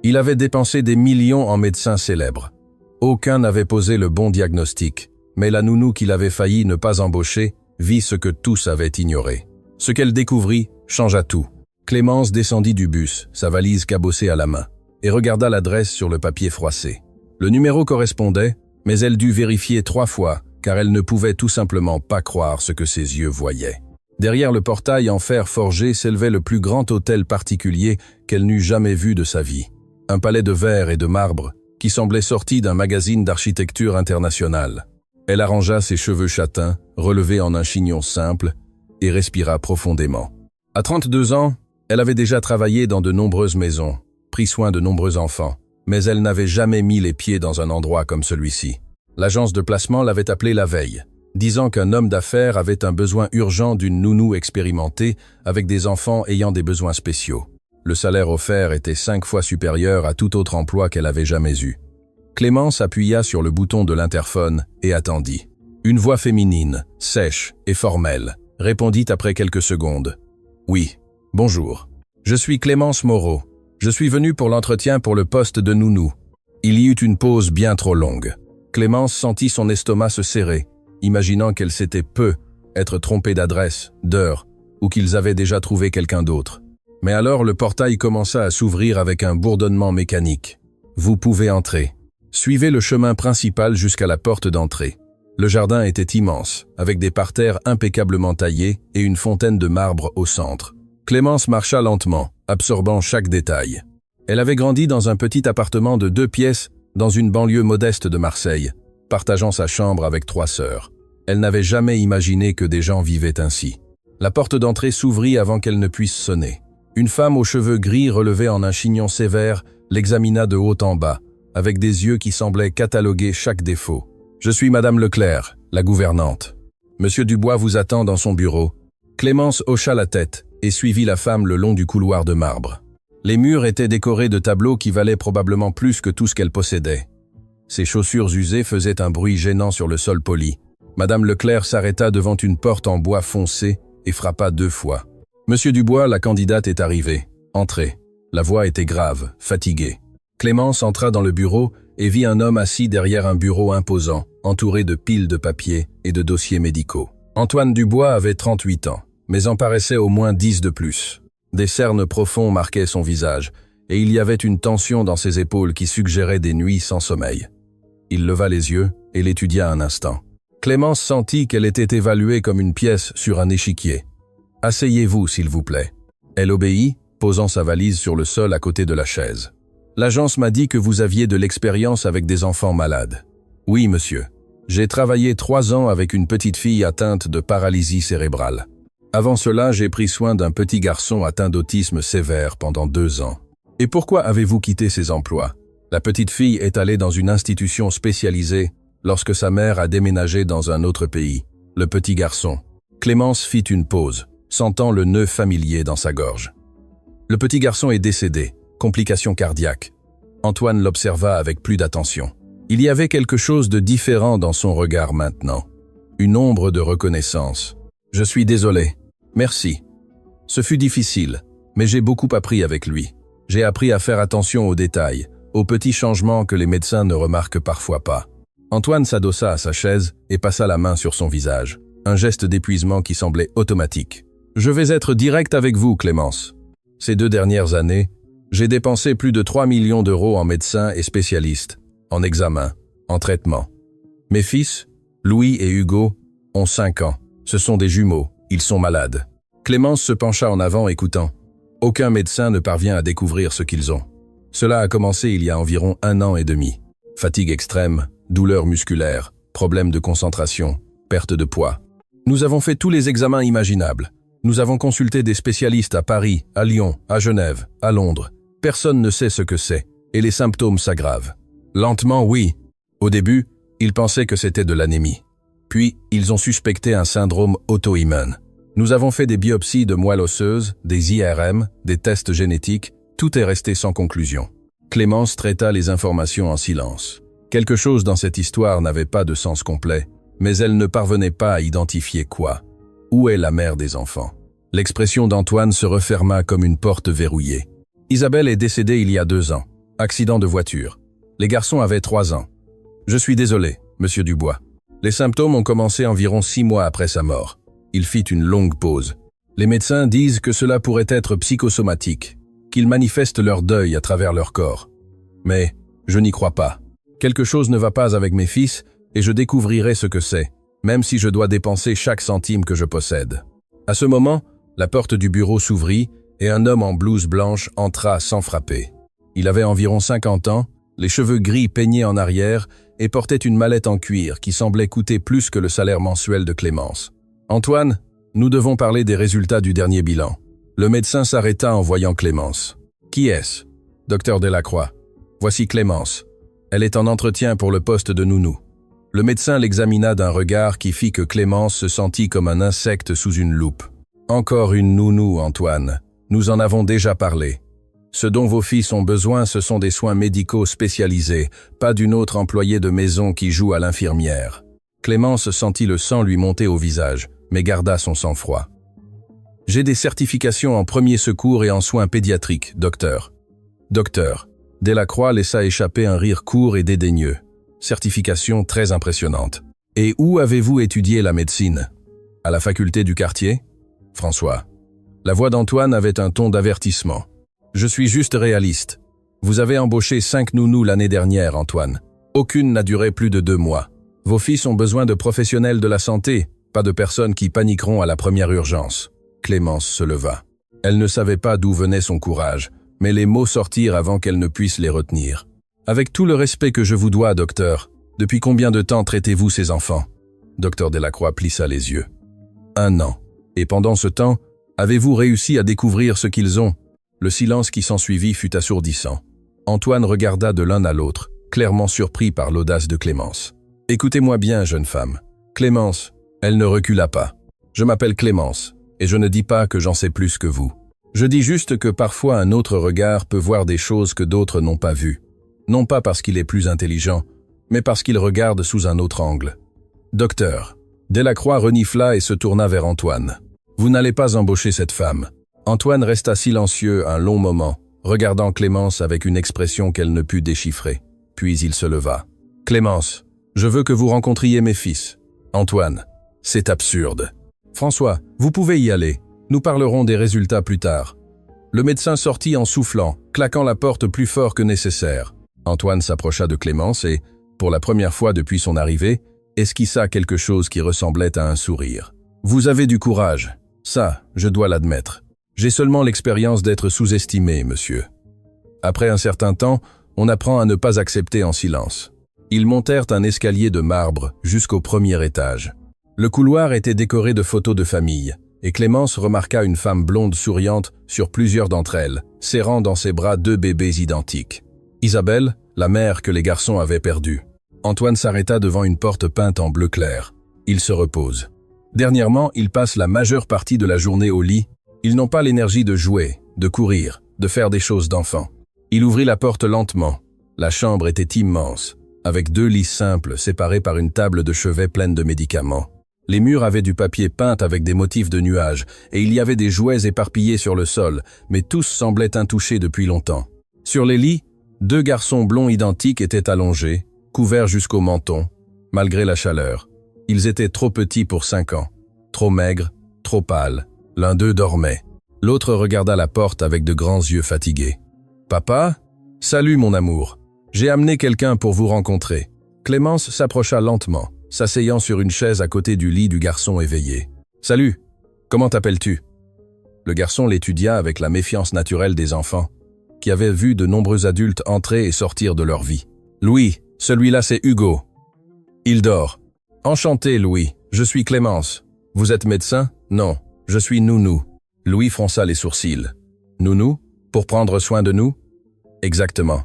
Il avait dépensé des millions en médecins célèbres. Aucun n'avait posé le bon diagnostic, mais la nounou qu'il avait failli ne pas embaucher vit ce que tous avaient ignoré. Ce qu'elle découvrit changea tout. Clémence descendit du bus, sa valise cabossée à la main, et regarda l'adresse sur le papier froissé. Le numéro correspondait, mais elle dut vérifier 3 fois, car elle ne pouvait tout simplement pas croire ce que ses yeux voyaient. Derrière le portail en fer forgé s'élevait le plus grand hôtel particulier qu'elle n'eût jamais vu de sa vie. Un palais de verre et de marbre qui semblait sorti d'un magazine d'architecture internationale. Elle arrangea ses cheveux châtains, relevés en un chignon simple, et respira profondément. À 32 ans, elle avait déjà travaillé dans de nombreuses maisons, pris soin de nombreux enfants, mais elle n'avait jamais mis les pieds dans un endroit comme celui-ci. L'agence de placement l'avait appelée la veille, disant qu'un homme d'affaires avait un besoin urgent d'une nounou expérimentée avec des enfants ayant des besoins spéciaux. Le salaire offert était 5 fois supérieur à tout autre emploi qu'elle avait jamais eu. Clémence appuya sur le bouton de l'interphone et attendit. Une voix féminine, sèche et formelle, répondit après quelques secondes. « Oui, bonjour. Je suis Clémence Moreau. Je suis venue pour l'entretien pour le poste de nounou. » Il y eut une pause bien trop longue. Clémence sentit son estomac se serrer, imaginant qu'elle s'était être trompée d'adresse, d'heure, ou qu'ils avaient déjà trouvé quelqu'un d'autre. Mais alors le portail commença à s'ouvrir avec un bourdonnement mécanique. « Vous pouvez entrer. » Suivez le chemin principal jusqu'à la porte d'entrée. Le jardin était immense, avec des parterres impeccablement taillés et une fontaine de marbre au centre. Clémence marcha lentement, absorbant chaque détail. Elle avait grandi dans un petit appartement de 2 pièces dans une banlieue modeste de Marseille, partageant sa chambre avec 3 sœurs. Elle n'avait jamais imaginé que des gens vivaient ainsi. La porte d'entrée s'ouvrit avant qu'elle ne puisse sonner. Une femme aux cheveux gris relevés en un chignon sévère l'examina de haut en bas, avec des yeux qui semblaient cataloguer chaque défaut. « Je suis Madame Leclerc, la gouvernante. Monsieur Dubois vous attend dans son bureau. » Clémence hocha la tête et suivit la femme le long du couloir de marbre. Les murs étaient décorés de tableaux qui valaient probablement plus que tout ce qu'elle possédait. Ses chaussures usées faisaient un bruit gênant sur le sol poli. Madame Leclerc s'arrêta devant une porte en bois foncé et frappa 2 fois. « Monsieur Dubois, la candidate est arrivée. Entrez. » La voix était grave, fatiguée. Clémence entra dans le bureau et vit un homme assis derrière un bureau imposant, entouré de piles de papiers et de dossiers médicaux. Antoine Dubois avait 38 ans, mais en paraissait au moins 10 de plus. Des cernes profonds marquaient son visage, et il y avait une tension dans ses épaules qui suggérait des nuits sans sommeil. Il leva les yeux et l'étudia un instant. Clémence sentit qu'elle était évaluée comme une pièce sur un échiquier. « Asseyez-vous, s'il vous plaît. » Elle obéit, posant sa valise sur le sol à côté de la chaise. « L'agence m'a dit que vous aviez de l'expérience avec des enfants malades. »« Oui, monsieur. J'ai travaillé 3 ans avec une petite fille atteinte de paralysie cérébrale. Avant cela, j'ai pris soin d'un petit garçon atteint d'autisme sévère pendant 2 ans. »« Et pourquoi avez-vous quitté ces emplois ? » La petite fille est allée dans une institution spécialisée lorsque sa mère a déménagé dans un autre pays. Le petit garçon. Clémence fit une pause, sentant le nœud familier dans sa gorge. Le petit garçon est décédé. Complications cardiaques. Antoine l'observa avec plus d'attention. Il y avait quelque chose de différent dans son regard maintenant. Une ombre de reconnaissance. « Je suis désolé. Merci. Ce fut difficile, mais j'ai beaucoup appris avec lui. J'ai appris à faire attention aux détails, aux petits changements que les médecins ne remarquent parfois pas. » Antoine s'adossa à sa chaise et passa la main sur son visage. Un geste d'épuisement qui semblait automatique. « Je vais être direct avec vous, Clémence. Ces 2 dernières années, j'ai dépensé plus de 3 millions d'euros en médecins et spécialistes, en examens, en traitements. Mes fils, Louis et Hugo, ont 5 ans. Ce sont des jumeaux, ils sont malades. » Clémence se pencha en avant écoutant. Aucun médecin ne parvient à découvrir ce qu'ils ont. Cela a commencé il y a environ 1 an et demi. Fatigue extrême, douleurs musculaires, problèmes de concentration, perte de poids. Nous avons fait tous les examens imaginables. Nous avons consulté des spécialistes à Paris, à Lyon, à Genève, à Londres. Personne ne sait ce que c'est, et les symptômes s'aggravent. Lentement, oui. Au début, ils pensaient que c'était de l'anémie. Puis, ils ont suspecté un syndrome auto-immune. Nous avons fait des biopsies de moelle osseuse, des IRM, des tests génétiques, tout est resté sans conclusion. Clémence traita les informations en silence. Quelque chose dans cette histoire n'avait pas de sens complet, mais elle ne parvenait pas à identifier quoi. Où est la mère des enfants? L'expression d'Antoine se referma comme une porte verrouillée. Isabelle est décédée il y a 2 ans. Accident de voiture. Les garçons avaient 3 ans. Je suis désolé, monsieur Dubois. Les symptômes ont commencé environ 6 mois après sa mort. Il fit une longue pause. Les médecins disent que cela pourrait être psychosomatique, qu'ils manifestent leur deuil à travers leur corps. Mais je n'y crois pas. Quelque chose ne va pas avec mes fils et je découvrirai ce que c'est, même si je dois dépenser chaque centime que je possède. À ce moment, la porte du bureau s'ouvrit et un homme en blouse blanche entra sans frapper. Il avait environ 50 ans, les cheveux gris peignés en arrière et portait une mallette en cuir qui semblait coûter plus que le salaire mensuel de Clémence. « Antoine, nous devons parler des résultats du dernier bilan. » Le médecin s'arrêta en voyant Clémence. « Qui est-ce ?»« Docteur Delacroix. Voici Clémence. Elle est en entretien pour le poste de nounou. » Le médecin l'examina d'un regard qui fit que Clémence se sentit comme un insecte sous une loupe. « Encore une nounou, Antoine. Nous en avons déjà parlé. Ce dont vos fils ont besoin, ce sont des soins médicaux spécialisés, pas d'une autre employée de maison qui joue à l'infirmière. » Clémence sentit le sang lui monter au visage, mais garda son sang-froid. « J'ai des certifications en premier secours et en soins pédiatriques, docteur. »« Docteur. » Delacroix laissa échapper un rire court et dédaigneux. Certification très impressionnante. « Et où avez-vous étudié la médecine ?»« À la faculté du quartier ?» François. La voix d'Antoine avait un ton d'avertissement. « Je suis juste réaliste. Vous avez embauché 5 nounous l'année dernière, Antoine. Aucune n'a duré plus de 2 mois. Vos fils ont besoin de professionnels de la santé, pas de personnes qui paniqueront à la première urgence. » Clémence se leva. Elle ne savait pas d'où venait son courage, mais les mots sortirent avant qu'elle ne puisse les retenir. « Avec tout le respect que je vous dois, docteur, depuis combien de temps traitez-vous ces enfants ?» Docteur Delacroix plissa les yeux. « 1 an. Et pendant ce temps, avez-vous réussi à découvrir ce qu'ils ont ?» Le silence qui s'ensuivit fut assourdissant. Antoine regarda de l'un à l'autre, clairement surpris par l'audace de Clémence. « Écoutez-moi bien, jeune femme. Clémence, elle ne recula pas. Je m'appelle Clémence, et je ne dis pas que j'en sais plus que vous. Je dis juste que parfois un autre regard peut voir des choses que d'autres n'ont pas vues. Non pas parce qu'il est plus intelligent, mais parce qu'il regarde sous un autre angle. Docteur. » Delacroix renifla et se tourna vers Antoine. « Vous n'allez pas embaucher cette femme. » Antoine resta silencieux un long moment, regardant Clémence avec une expression qu'elle ne put déchiffrer. Puis il se leva. « Clémence, je veux que vous rencontriez mes fils. » Antoine. « C'est absurde. » François, vous pouvez y aller. Nous parlerons des résultats plus tard. Le médecin sortit en soufflant, claquant la porte plus fort que nécessaire. Antoine s'approcha de Clémence et, pour la première fois depuis son arrivée, esquissa quelque chose qui ressemblait à un sourire. « Vous avez du courage. Ça, je dois l'admettre. J'ai seulement l'expérience d'être sous-estimé, monsieur. » Après un certain temps, on apprend à ne pas accepter en silence. Ils montèrent un escalier de marbre jusqu'au premier étage. Le couloir était décoré de photos de famille, et Clémence remarqua une femme blonde souriante sur plusieurs d'entre elles, serrant dans ses bras 2 bébés identiques. Isabelle, la mère que les garçons avaient perdue. Antoine s'arrêta devant une porte peinte en bleu clair. Il se repose. Dernièrement, ils passent la majeure partie de la journée au lit. Ils n'ont pas l'énergie de jouer, de courir, de faire des choses d'enfant. Il ouvrit la porte lentement. La chambre était immense, avec 2 lits simples séparés par une table de chevet pleine de médicaments. Les murs avaient du papier peint avec des motifs de nuages, et il y avait des jouets éparpillés sur le sol, mais tous semblaient intouchés depuis longtemps. Sur les lits, 2 garçons blonds identiques étaient allongés, couverts jusqu'au menton, malgré la chaleur. Ils étaient trop petits pour 5 ans, trop maigres, trop pâles. L'un d'eux dormait. L'autre regarda la porte avec de grands yeux fatigués. « Papa ? Salut mon amour. J'ai amené quelqu'un pour vous rencontrer. » Clémence s'approcha lentement, s'asseyant sur une chaise à côté du lit du garçon éveillé. « Salut. Comment t'appelles-tu » Le garçon l'étudia avec la méfiance naturelle des enfants, qui avaient vu de nombreux adultes entrer et sortir de leur vie. « Louis, celui-là c'est Hugo. »« Il dort. »« Enchanté, Louis. Je suis Clémence. Vous êtes médecin ? » ?»« Non. Je suis nounou. » Louis fronça les sourcils. « Nounou ? Pour prendre soin de nous ?»« Exactement.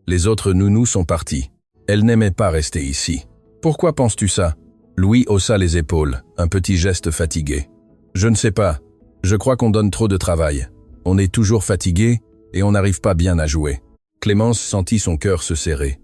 Les autres nounous sont partis. Elle n'aimait pas rester ici. »« Pourquoi penses-tu ça ?» Louis haussa les épaules, un petit geste fatigué. « Je ne sais pas. Je crois qu'on donne trop de travail. On est toujours fatigué et on n'arrive pas bien à jouer. » Clémence sentit son cœur se serrer.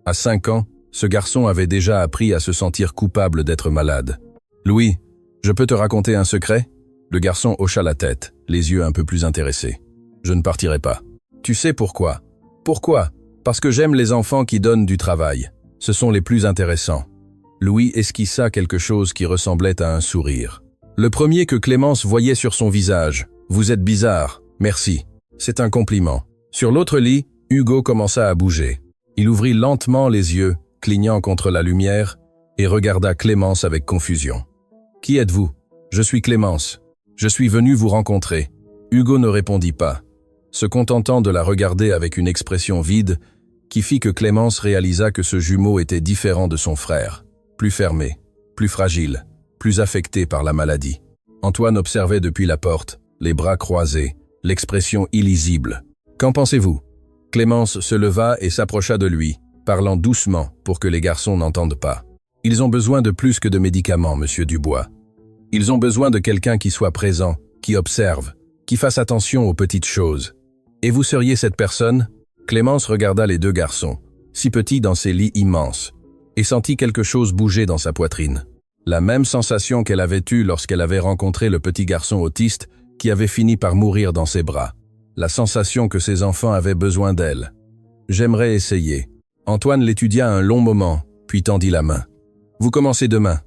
À 5 ans, ce garçon avait déjà appris à se sentir coupable d'être malade. « Louis, je peux te raconter un secret ?» Le garçon hocha la tête, les yeux un peu plus intéressés. « Je ne partirai pas. »« Tu sais pourquoi ? » « Pourquoi ?» Parce que j'aime les enfants qui donnent du travail. Ce sont les plus intéressants. Louis esquissa quelque chose qui ressemblait à un sourire. Le premier que Clémence voyait sur son visage. « Vous êtes bizarre, merci. C'est un compliment. » Sur l'autre lit, Hugo commença à bouger. Il ouvrit lentement les yeux, clignant contre la lumière, et regarda Clémence avec confusion. « Qui êtes-vous ? » »« Je suis Clémence. Je suis venu vous rencontrer. » Hugo ne répondit pas, se contentant de la regarder avec une expression vide qui fit que Clémence réalisa que ce jumeau était différent de son frère, plus fermé, plus fragile, plus affecté par la maladie. Antoine observait depuis la porte, les bras croisés, l'expression illisible. « Qu'en pensez-vous » Clémence se leva et s'approcha de lui, parlant doucement pour que les garçons n'entendent pas. « Ils ont besoin de plus que de médicaments, monsieur Dubois. Ils ont besoin de quelqu'un qui soit présent, qui observe, qui fasse attention aux petites choses. Et vous seriez cette personne ?» Clémence regarda les deux garçons, si petits dans ces lits immenses, et sentit quelque chose bouger dans sa poitrine. La même sensation qu'elle avait eue lorsqu'elle avait rencontré le petit garçon autiste qui avait fini par mourir dans ses bras. La sensation que ses enfants avaient besoin d'elle. « J'aimerais essayer. » Antoine l'étudia un long moment, puis tendit la main. « Vous commencez demain.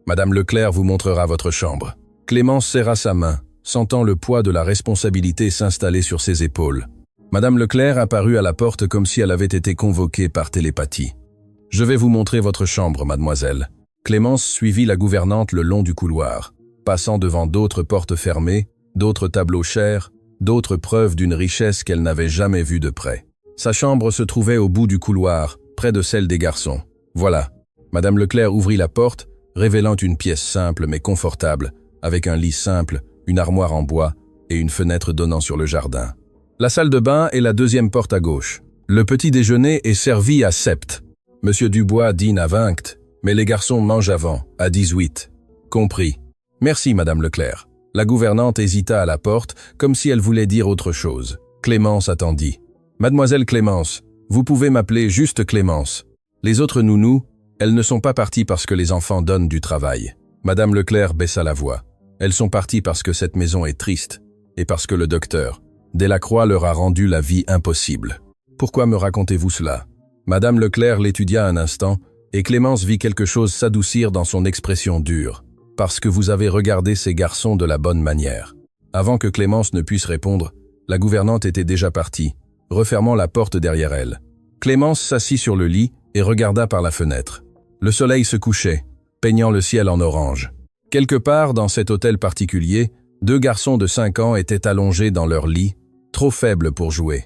Madame Leclerc vous montrera votre chambre. » Clémence serra sa main, sentant le poids de la responsabilité s'installer sur ses épaules. Madame Leclerc apparut à la porte comme si elle avait été convoquée par télépathie. « Je vais vous montrer votre chambre, mademoiselle. » Clémence suivit la gouvernante le long du couloir, passant devant d'autres portes fermées, d'autres tableaux chers, d'autres preuves d'une richesse qu'elle n'avait jamais vue de près. Sa chambre se trouvait au bout du couloir, près de celle des garçons. Voilà. Madame Leclerc ouvrit la porte, révélant une pièce simple mais confortable, avec un lit simple, une armoire en bois et une fenêtre donnant sur le jardin. La salle de bain est la deuxième porte à gauche. Le petit déjeuner est servi à 7. Monsieur Dubois dîne à 20, mais les garçons mangent avant, à 18. Compris. Merci, Madame Leclerc. La gouvernante hésita à la porte, comme si elle voulait dire autre chose. Clémence attendit. Mademoiselle Clémence, vous pouvez m'appeler juste Clémence. Les autres nounous, elles ne sont pas parties parce que les enfants donnent du travail. Madame Leclerc baissa la voix. Elles sont parties parce que cette maison est triste, et parce que le docteur Delacroix leur a rendu la vie impossible. Pourquoi me racontez-vous cela? Madame Leclerc l'étudia un instant, et Clémence vit quelque chose s'adoucir dans son expression dure. Parce que vous avez regardé ces garçons de la bonne manière. Avant que Clémence ne puisse répondre, la gouvernante était déjà partie, refermant la porte derrière elle. Clémence s'assit sur le lit et regarda par la fenêtre. Le soleil se couchait, peignant le ciel en orange. Quelque part dans cet hôtel particulier, 2 garçons de 5 ans étaient allongés dans leur lit, trop faibles pour jouer.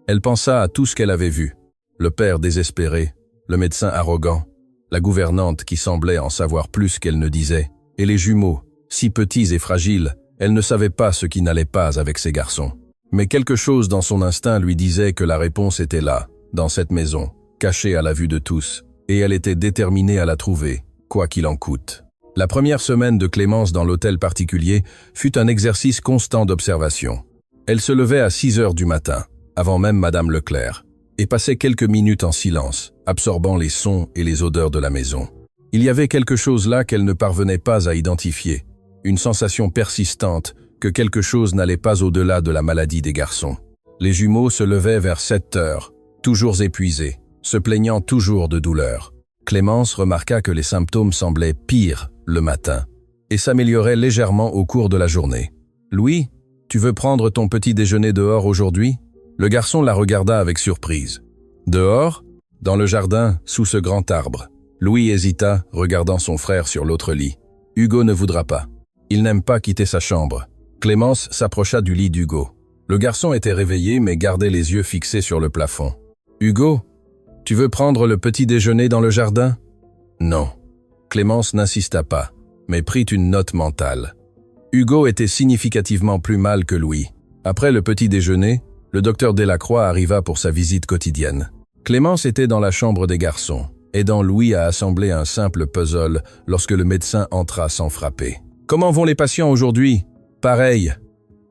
Elle pensa à tout ce qu'elle avait vu. Le père désespéré, le médecin arrogant, la gouvernante qui semblait en savoir plus qu'elle ne disait, et les jumeaux, si petits et fragiles, elle ne savait pas ce qui n'allait pas avec ces garçons. Mais quelque chose dans son instinct lui disait que la réponse était là, dans cette maison, cachée à la vue de tous, et elle était déterminée à la trouver, quoi qu'il en coûte. La première semaine de Clémence dans l'hôtel particulier fut un exercice constant d'observation. Elle se levait à 6 heures du matin, avant même Madame Leclerc, et passait quelques minutes en silence, absorbant les sons et les odeurs de la maison. Il y avait quelque chose là qu'elle ne parvenait pas à identifier, une sensation persistante que quelque chose n'allait pas au-delà de la maladie des garçons. Les jumeaux se levaient vers 7 heures, toujours épuisés, se plaignant toujours de douleur. Clémence remarqua que les symptômes semblaient pires le matin et s'amélioraient légèrement au cours de la journée. « Louis, tu veux prendre ton petit déjeuner dehors aujourd'hui ?» Le garçon la regarda avec surprise. « Dehors ?» Dans le jardin, sous ce grand arbre. Louis hésita, regardant son frère sur l'autre lit. « Hugo ne voudra pas. Il n'aime pas quitter sa chambre. » Clémence s'approcha du lit d'Hugo. Le garçon était réveillé mais gardait les yeux fixés sur le plafond. « Hugo, tu veux prendre le petit déjeuner dans le jardin ?» « Non. » Clémence n'insista pas, mais prit une note mentale. Hugo était significativement plus mal que Louis. Après le petit déjeuner, le docteur Delacroix arriva pour sa visite quotidienne. Clémence était dans la chambre des garçons, aidant Louis à assembler un simple puzzle lorsque le médecin entra sans frapper. « Comment vont les patients aujourd'hui ?»« Pareil, »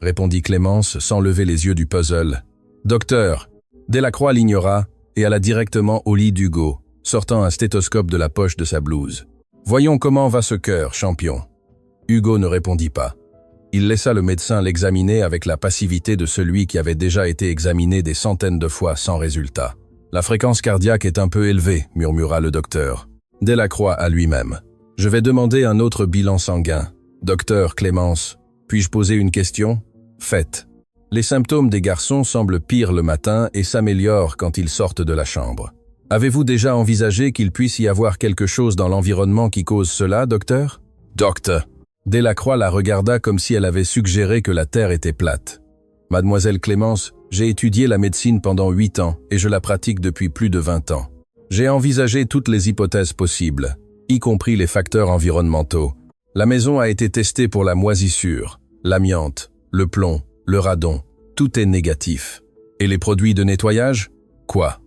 répondit Clémence sans lever les yeux du puzzle. « Docteur » Delacroix l'ignora et alla directement au lit d'Hugo, sortant un stéthoscope de la poche de sa blouse. « Voyons comment va ce cœur, champion. » Hugo ne répondit pas. Il laissa le médecin l'examiner avec la passivité de celui qui avait déjà été examiné des centaines de fois sans résultat. La fréquence cardiaque est un peu élevée, murmura le docteur. Delacroix à lui-même. Je vais demander un autre bilan sanguin. Docteur Clémence, puis-je poser une question? Faites. Les symptômes des garçons semblent pires le matin et s'améliorent quand ils sortent de la chambre. Avez-vous déjà envisagé qu'il puisse y avoir quelque chose dans l'environnement qui cause cela, docteur? Docteur. Delacroix la regarda comme si elle avait suggéré que la Terre était plate. Mademoiselle Clémence, j'ai étudié la médecine pendant 8 ans et je la pratique depuis plus de 20 ans. J'ai envisagé toutes les hypothèses possibles, y compris les facteurs environnementaux. La maison a été testée pour la moisissure, l'amiante, le plomb, le radon. Tout est négatif. Et les produits de nettoyage? Quoi?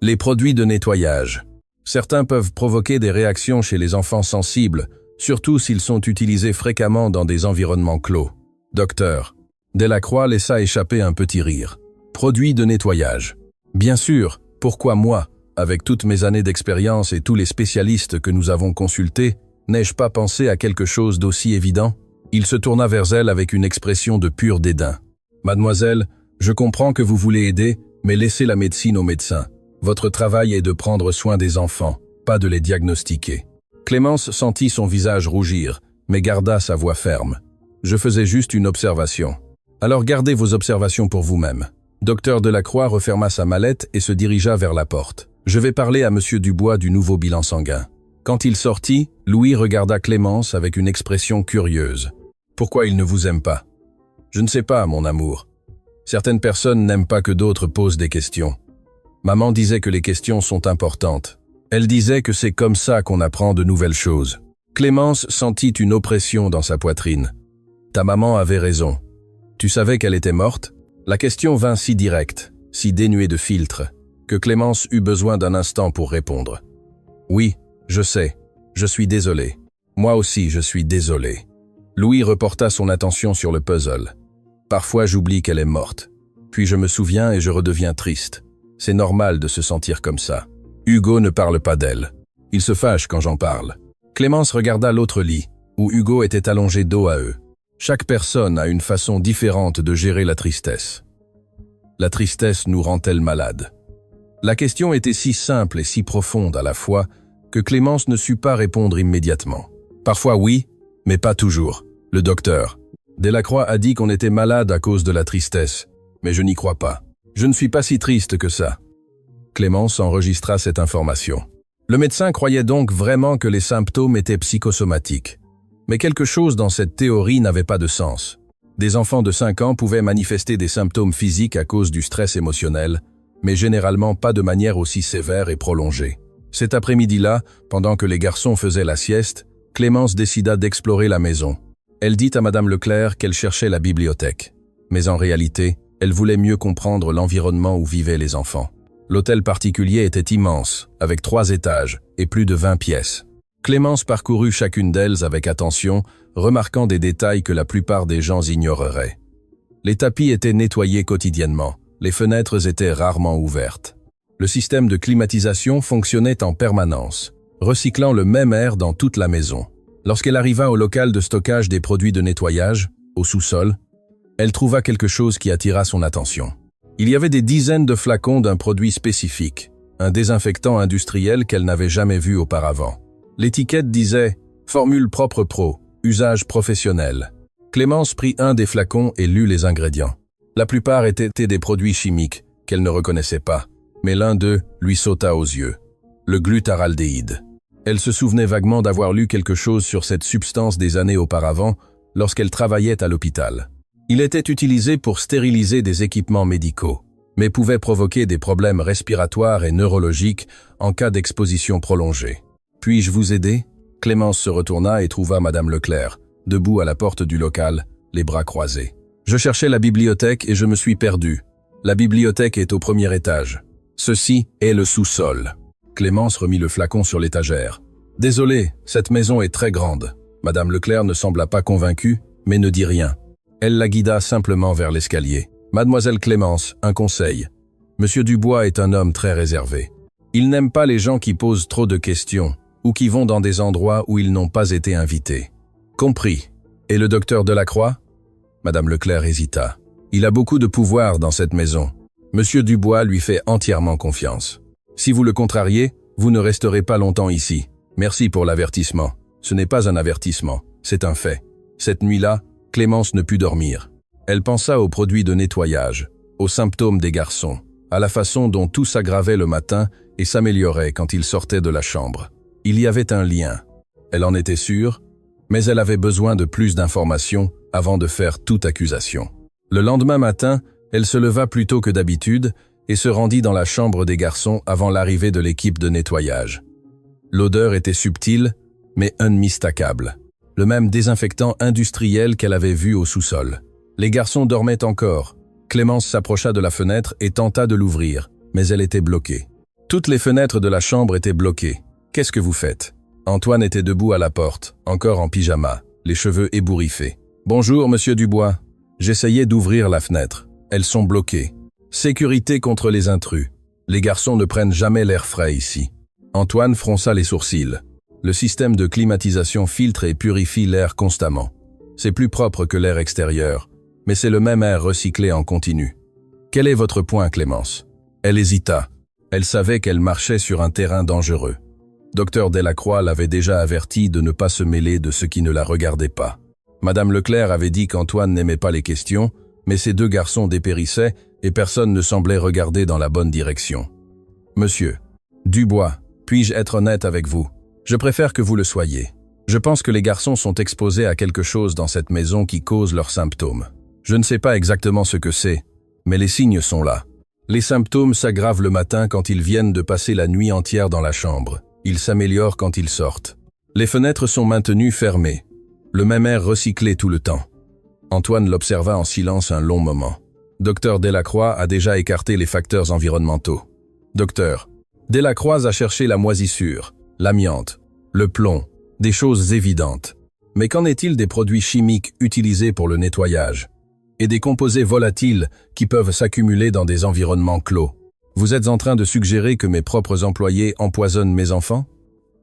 Les produits de nettoyage. Certains peuvent provoquer des réactions chez les enfants sensibles, surtout s'ils sont utilisés fréquemment dans des environnements clos. Docteur. Delacroix laissa échapper un petit rire. Produits de nettoyage. Bien sûr, pourquoi moi, avec toutes mes années d'expérience et tous les spécialistes que nous avons consultés, n'ai-je pas pensé à quelque chose d'aussi évident? Il se tourna vers elle avec une expression de pur dédain. Mademoiselle, je comprends que vous voulez aider, mais laissez la médecine aux médecins. Votre travail est de prendre soin des enfants, pas de les diagnostiquer. Clémence sentit son visage rougir, mais garda sa voix ferme. Je faisais juste une observation. Alors gardez vos observations pour vous-même. Docteur Delacroix referma sa mallette et se dirigea vers la porte. Je vais parler à Monsieur Dubois du nouveau bilan sanguin. Quand il sortit, Louis regarda Clémence avec une expression curieuse. Pourquoi il ne vous aime pas? Je ne sais pas, mon amour. Certaines personnes n'aiment pas que d'autres posent des questions. Maman disait que les questions sont importantes. Elle disait que c'est comme ça qu'on apprend de nouvelles choses. Clémence sentit une oppression dans sa poitrine. Ta maman avait raison. Tu savais qu'elle était morte? La question vint si directe, si dénuée de filtre, que Clémence eut besoin d'un instant pour répondre. Oui, je sais. Je suis désolé. Moi aussi, je suis désolé. Louis reporta son attention sur le puzzle. Parfois, j'oublie qu'elle est morte. Puis je me souviens et je redeviens triste. C'est normal de se sentir comme ça. Hugo ne parle pas d'elle. Il se fâche quand j'en parle. Clémence regarda l'autre lit, où Hugo était allongé dos à eux. Chaque personne a une façon différente de gérer la tristesse. La tristesse nous rend-elle malade? La question était si simple et si profonde à la fois que Clémence ne sut pas répondre immédiatement. Parfois oui, mais pas toujours. Le docteur. Delacroix a dit qu'on était malade à cause de la tristesse, mais je n'y crois pas. Je ne suis pas si triste que ça. Clémence enregistra cette information. Le médecin croyait donc vraiment que les symptômes étaient psychosomatiques. Mais quelque chose dans cette théorie n'avait pas de sens. Des enfants de 5 ans pouvaient manifester des symptômes physiques à cause du stress émotionnel, mais généralement pas de manière aussi sévère et prolongée. Cet après-midi-là, pendant que les garçons faisaient la sieste, Clémence décida d'explorer la maison. Elle dit à Madame Leclerc qu'elle cherchait la bibliothèque. Mais en réalité, elle voulait mieux comprendre l'environnement où vivaient les enfants. L'hôtel particulier était immense, avec 3 étages et plus de 20 pièces. Clémence parcourut chacune d'elles avec attention, remarquant des détails que la plupart des gens ignoreraient. Les tapis étaient nettoyés quotidiennement, les fenêtres étaient rarement ouvertes. Le système de climatisation fonctionnait en permanence, recyclant le même air dans toute la maison. Lorsqu'elle arriva au local de stockage des produits de nettoyage, au sous-sol, elle trouva quelque chose qui attira son attention. Il y avait des dizaines de flacons d'un produit spécifique, un désinfectant industriel qu'elle n'avait jamais vu auparavant. L'étiquette disait « Formule propre pro, usage professionnel ». Clémence prit un des flacons et lut les ingrédients. La plupart étaient des produits chimiques qu'elle ne reconnaissait pas, mais l'un d'eux lui sauta aux yeux. Le glutaraldéhyde. Elle se souvenait vaguement d'avoir lu quelque chose sur cette substance des années auparavant lorsqu'elle travaillait à l'hôpital. Il était utilisé pour stériliser des équipements médicaux, mais pouvait provoquer des problèmes respiratoires et neurologiques en cas d'exposition prolongée. « Puis-je vous aider ?» Clémence se retourna et trouva Madame Leclerc, debout à la porte du local, les bras croisés. « Je cherchais la bibliothèque et je me suis perdu. La bibliothèque est au premier étage. Ceci est le sous-sol. » Clémence remit le flacon sur l'étagère. « Désolé, cette maison est très grande. » Madame Leclerc ne sembla pas convaincue, mais ne dit rien. Elle la guida simplement vers l'escalier. « Mademoiselle Clémence, un conseil. Monsieur Dubois est un homme très réservé. Il n'aime pas les gens qui posent trop de questions ou qui vont dans des endroits où ils n'ont pas été invités. » « Compris. Et le docteur Delacroix ?» Madame Leclerc hésita. « Il a beaucoup de pouvoir dans cette maison. Monsieur Dubois lui fait entièrement confiance. » Si vous le contrariez, vous ne resterez pas longtemps ici. Merci pour l'avertissement. Ce n'est pas un avertissement, c'est un fait. Cette nuit-là, Clémence ne put dormir. Elle pensa aux produits de nettoyage, aux symptômes des garçons, à la façon dont tout s'aggravait le matin et s'améliorait quand ils sortaient de la chambre. Il y avait un lien. Elle en était sûre, mais elle avait besoin de plus d'informations avant de faire toute accusation. Le lendemain matin, elle se leva plus tôt que d'habitude et se rendit dans la chambre des garçons avant l'arrivée de l'équipe de nettoyage. L'odeur était subtile, mais unmistakable. Le même désinfectant industriel qu'elle avait vu au sous-sol. Les garçons dormaient encore. Clémence s'approcha de la fenêtre et tenta de l'ouvrir, mais elle était bloquée. Toutes les fenêtres de la chambre étaient bloquées. « Qu'est-ce que vous faites ?» Antoine était debout à la porte, encore en pyjama, les cheveux ébouriffés. « Bonjour, monsieur Dubois. J'essayais d'ouvrir la fenêtre. Elles sont bloquées. Sécurité contre les intrus. Les garçons ne prennent jamais l'air frais ici. » Antoine fronça les sourcils. Le système de climatisation filtre et purifie l'air constamment. C'est plus propre que l'air extérieur, mais c'est le même air recyclé en continu. Quel est votre point, Clémence? Elle hésita. Elle savait qu'elle marchait sur un terrain dangereux. Dr Delacroix l'avait déjà averti de ne pas se mêler de ce qui ne la regardait pas. Madame Leclerc avait dit qu'Antoine n'aimait pas les questions, mais ces deux garçons dépérissaient et personne ne semblait regarder dans la bonne direction. « Monsieur Dubois, puis-je être honnête avec vous? Je préfère que vous le soyez. Je pense que les garçons sont exposés à quelque chose dans cette maison qui cause leurs symptômes. Je ne sais pas exactement ce que c'est, mais les signes sont là. Les symptômes s'aggravent le matin quand ils viennent de passer la nuit entière dans la chambre. Ils s'améliorent quand ils sortent. Les fenêtres sont maintenues fermées. Le même air recyclé tout le temps. » Antoine l'observa en silence un long moment. Dr Delacroix a déjà écarté les facteurs environnementaux. Docteur, Delacroix a cherché la moisissure, l'amiante, le plomb, des choses évidentes. Mais qu'en est-il des produits chimiques utilisés pour le nettoyage? Et des composés volatiles qui peuvent s'accumuler dans des environnements clos? Vous êtes en train de suggérer que mes propres employés empoisonnent mes enfants?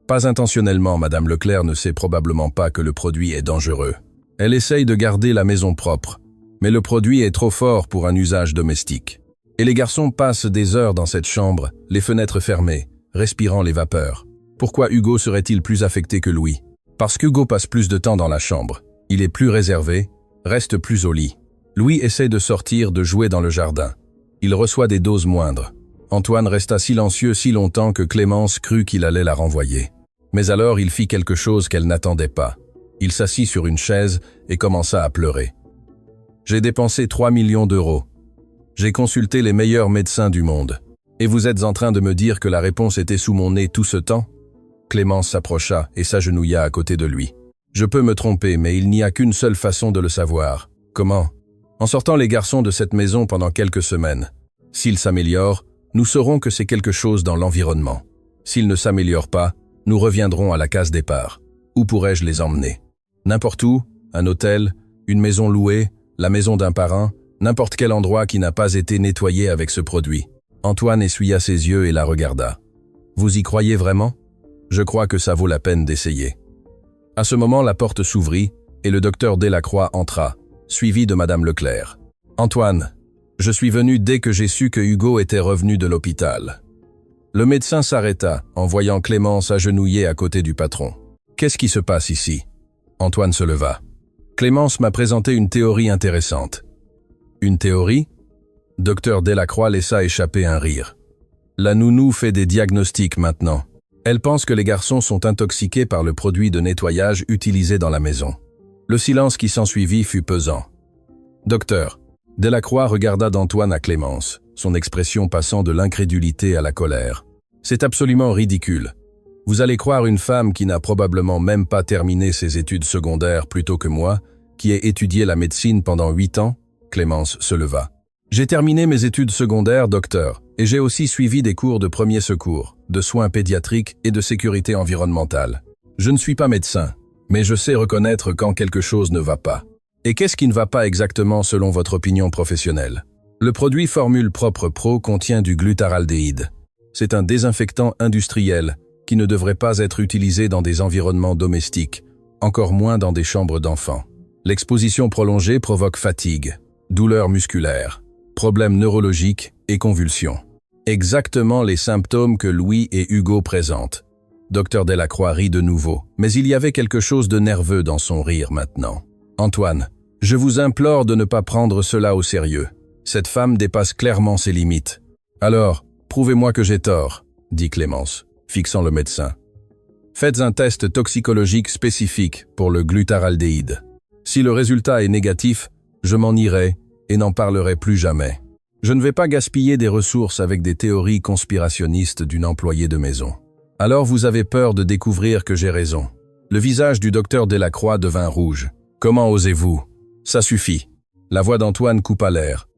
Pas intentionnellement, Madame Leclerc ne sait probablement pas que le produit est dangereux. Elle essaye de garder la maison propre, mais le produit est trop fort pour un usage domestique. Et les garçons passent des heures dans cette chambre, les fenêtres fermées, respirant les vapeurs. Pourquoi Hugo serait-il plus affecté que Louis? Parce qu'Hugo passe plus de temps dans la chambre. Il est plus réservé, reste plus au lit. Louis essaie de sortir, de jouer dans le jardin. Il reçoit des doses moindres. Antoine resta silencieux si longtemps que Clémence crut qu'il allait la renvoyer. Mais alors il fit quelque chose qu'elle n'attendait pas. Il s'assit sur une chaise et commença à pleurer. « J'ai dépensé 3 millions d'euros. J'ai consulté les meilleurs médecins du monde. Et vous êtes en train de me dire que la réponse était sous mon nez tout ce temps ?» Clémence s'approcha et s'agenouilla à côté de lui. « Je peux me tromper, mais il n'y a qu'une seule façon de le savoir. Comment? En sortant les garçons de cette maison pendant quelques semaines. S'ils s'améliorent, nous saurons que c'est quelque chose dans l'environnement. S'ils ne s'améliorent pas, nous reviendrons à la case départ. Où pourrais-je les emmener? N'importe où, un hôtel, une maison louée, la maison d'un parrain, n'importe quel endroit qui n'a pas été nettoyé avec ce produit. » Antoine essuya ses yeux et la regarda. « Vous y croyez vraiment? Je crois que ça vaut la peine d'essayer. » À ce moment, la porte s'ouvrit et le docteur Delacroix entra, suivi de Madame Leclerc. « Antoine, je suis venu dès que j'ai su que Hugo était revenu de l'hôpital. » Le médecin s'arrêta en voyant Clémence agenouillée à côté du patron. « Qu'est-ce qui se passe ici ?» Antoine se leva. « Clémence m'a présenté une théorie intéressante. » « Une théorie ?» Docteur Delacroix laissa échapper un rire. « La nounou fait des diagnostics maintenant. Elle pense que les garçons sont intoxiqués par le produit de nettoyage utilisé dans la maison. » Le silence qui s'ensuivit fut pesant. « Docteur » Delacroix regarda d'Antoine à Clémence, son expression passant de l'incrédulité à la colère. « C'est absolument ridicule. Vous allez croire une femme qui n'a probablement même pas terminé ses études secondaires plutôt que moi, qui ai étudié la médecine pendant 8 ans ?» Clémence se leva. « J'ai terminé mes études secondaires, docteur, et j'ai aussi suivi des cours de premier secours, de soins pédiatriques et de sécurité environnementale. Je ne suis pas médecin, mais je sais reconnaître quand quelque chose ne va pas. Et qu'est-ce qui ne va pas exactement selon votre opinion professionnelle? Le produit Formule Propre Pro contient du glutaraldéhyde. C'est un désinfectant industriel qui ne devrait pas être utilisé dans des environnements domestiques, encore moins dans des chambres d'enfants. L'exposition prolongée provoque fatigue, douleurs musculaires, problèmes neurologiques et convulsions. Exactement les symptômes que Louis et Hugo présentent. Docteur Delacroix rit de nouveau, mais il y avait quelque chose de nerveux dans son rire maintenant. Antoine, je vous implore de ne pas prendre cela au sérieux. Cette femme dépasse clairement ses limites. Alors, prouvez-moi que j'ai tort, dit Clémence, fixant le médecin. Faites un test toxicologique spécifique pour le glutaraldéhyde. Si le résultat est négatif, je m'en irai et n'en parlerai plus jamais. Je ne vais pas gaspiller des ressources avec des théories conspirationnistes d'une employée de maison. Alors vous avez peur de découvrir que j'ai raison. Le visage du docteur Delacroix devint rouge. Comment osez-vous? Ça suffit. La voix d'Antoine coupa l'air.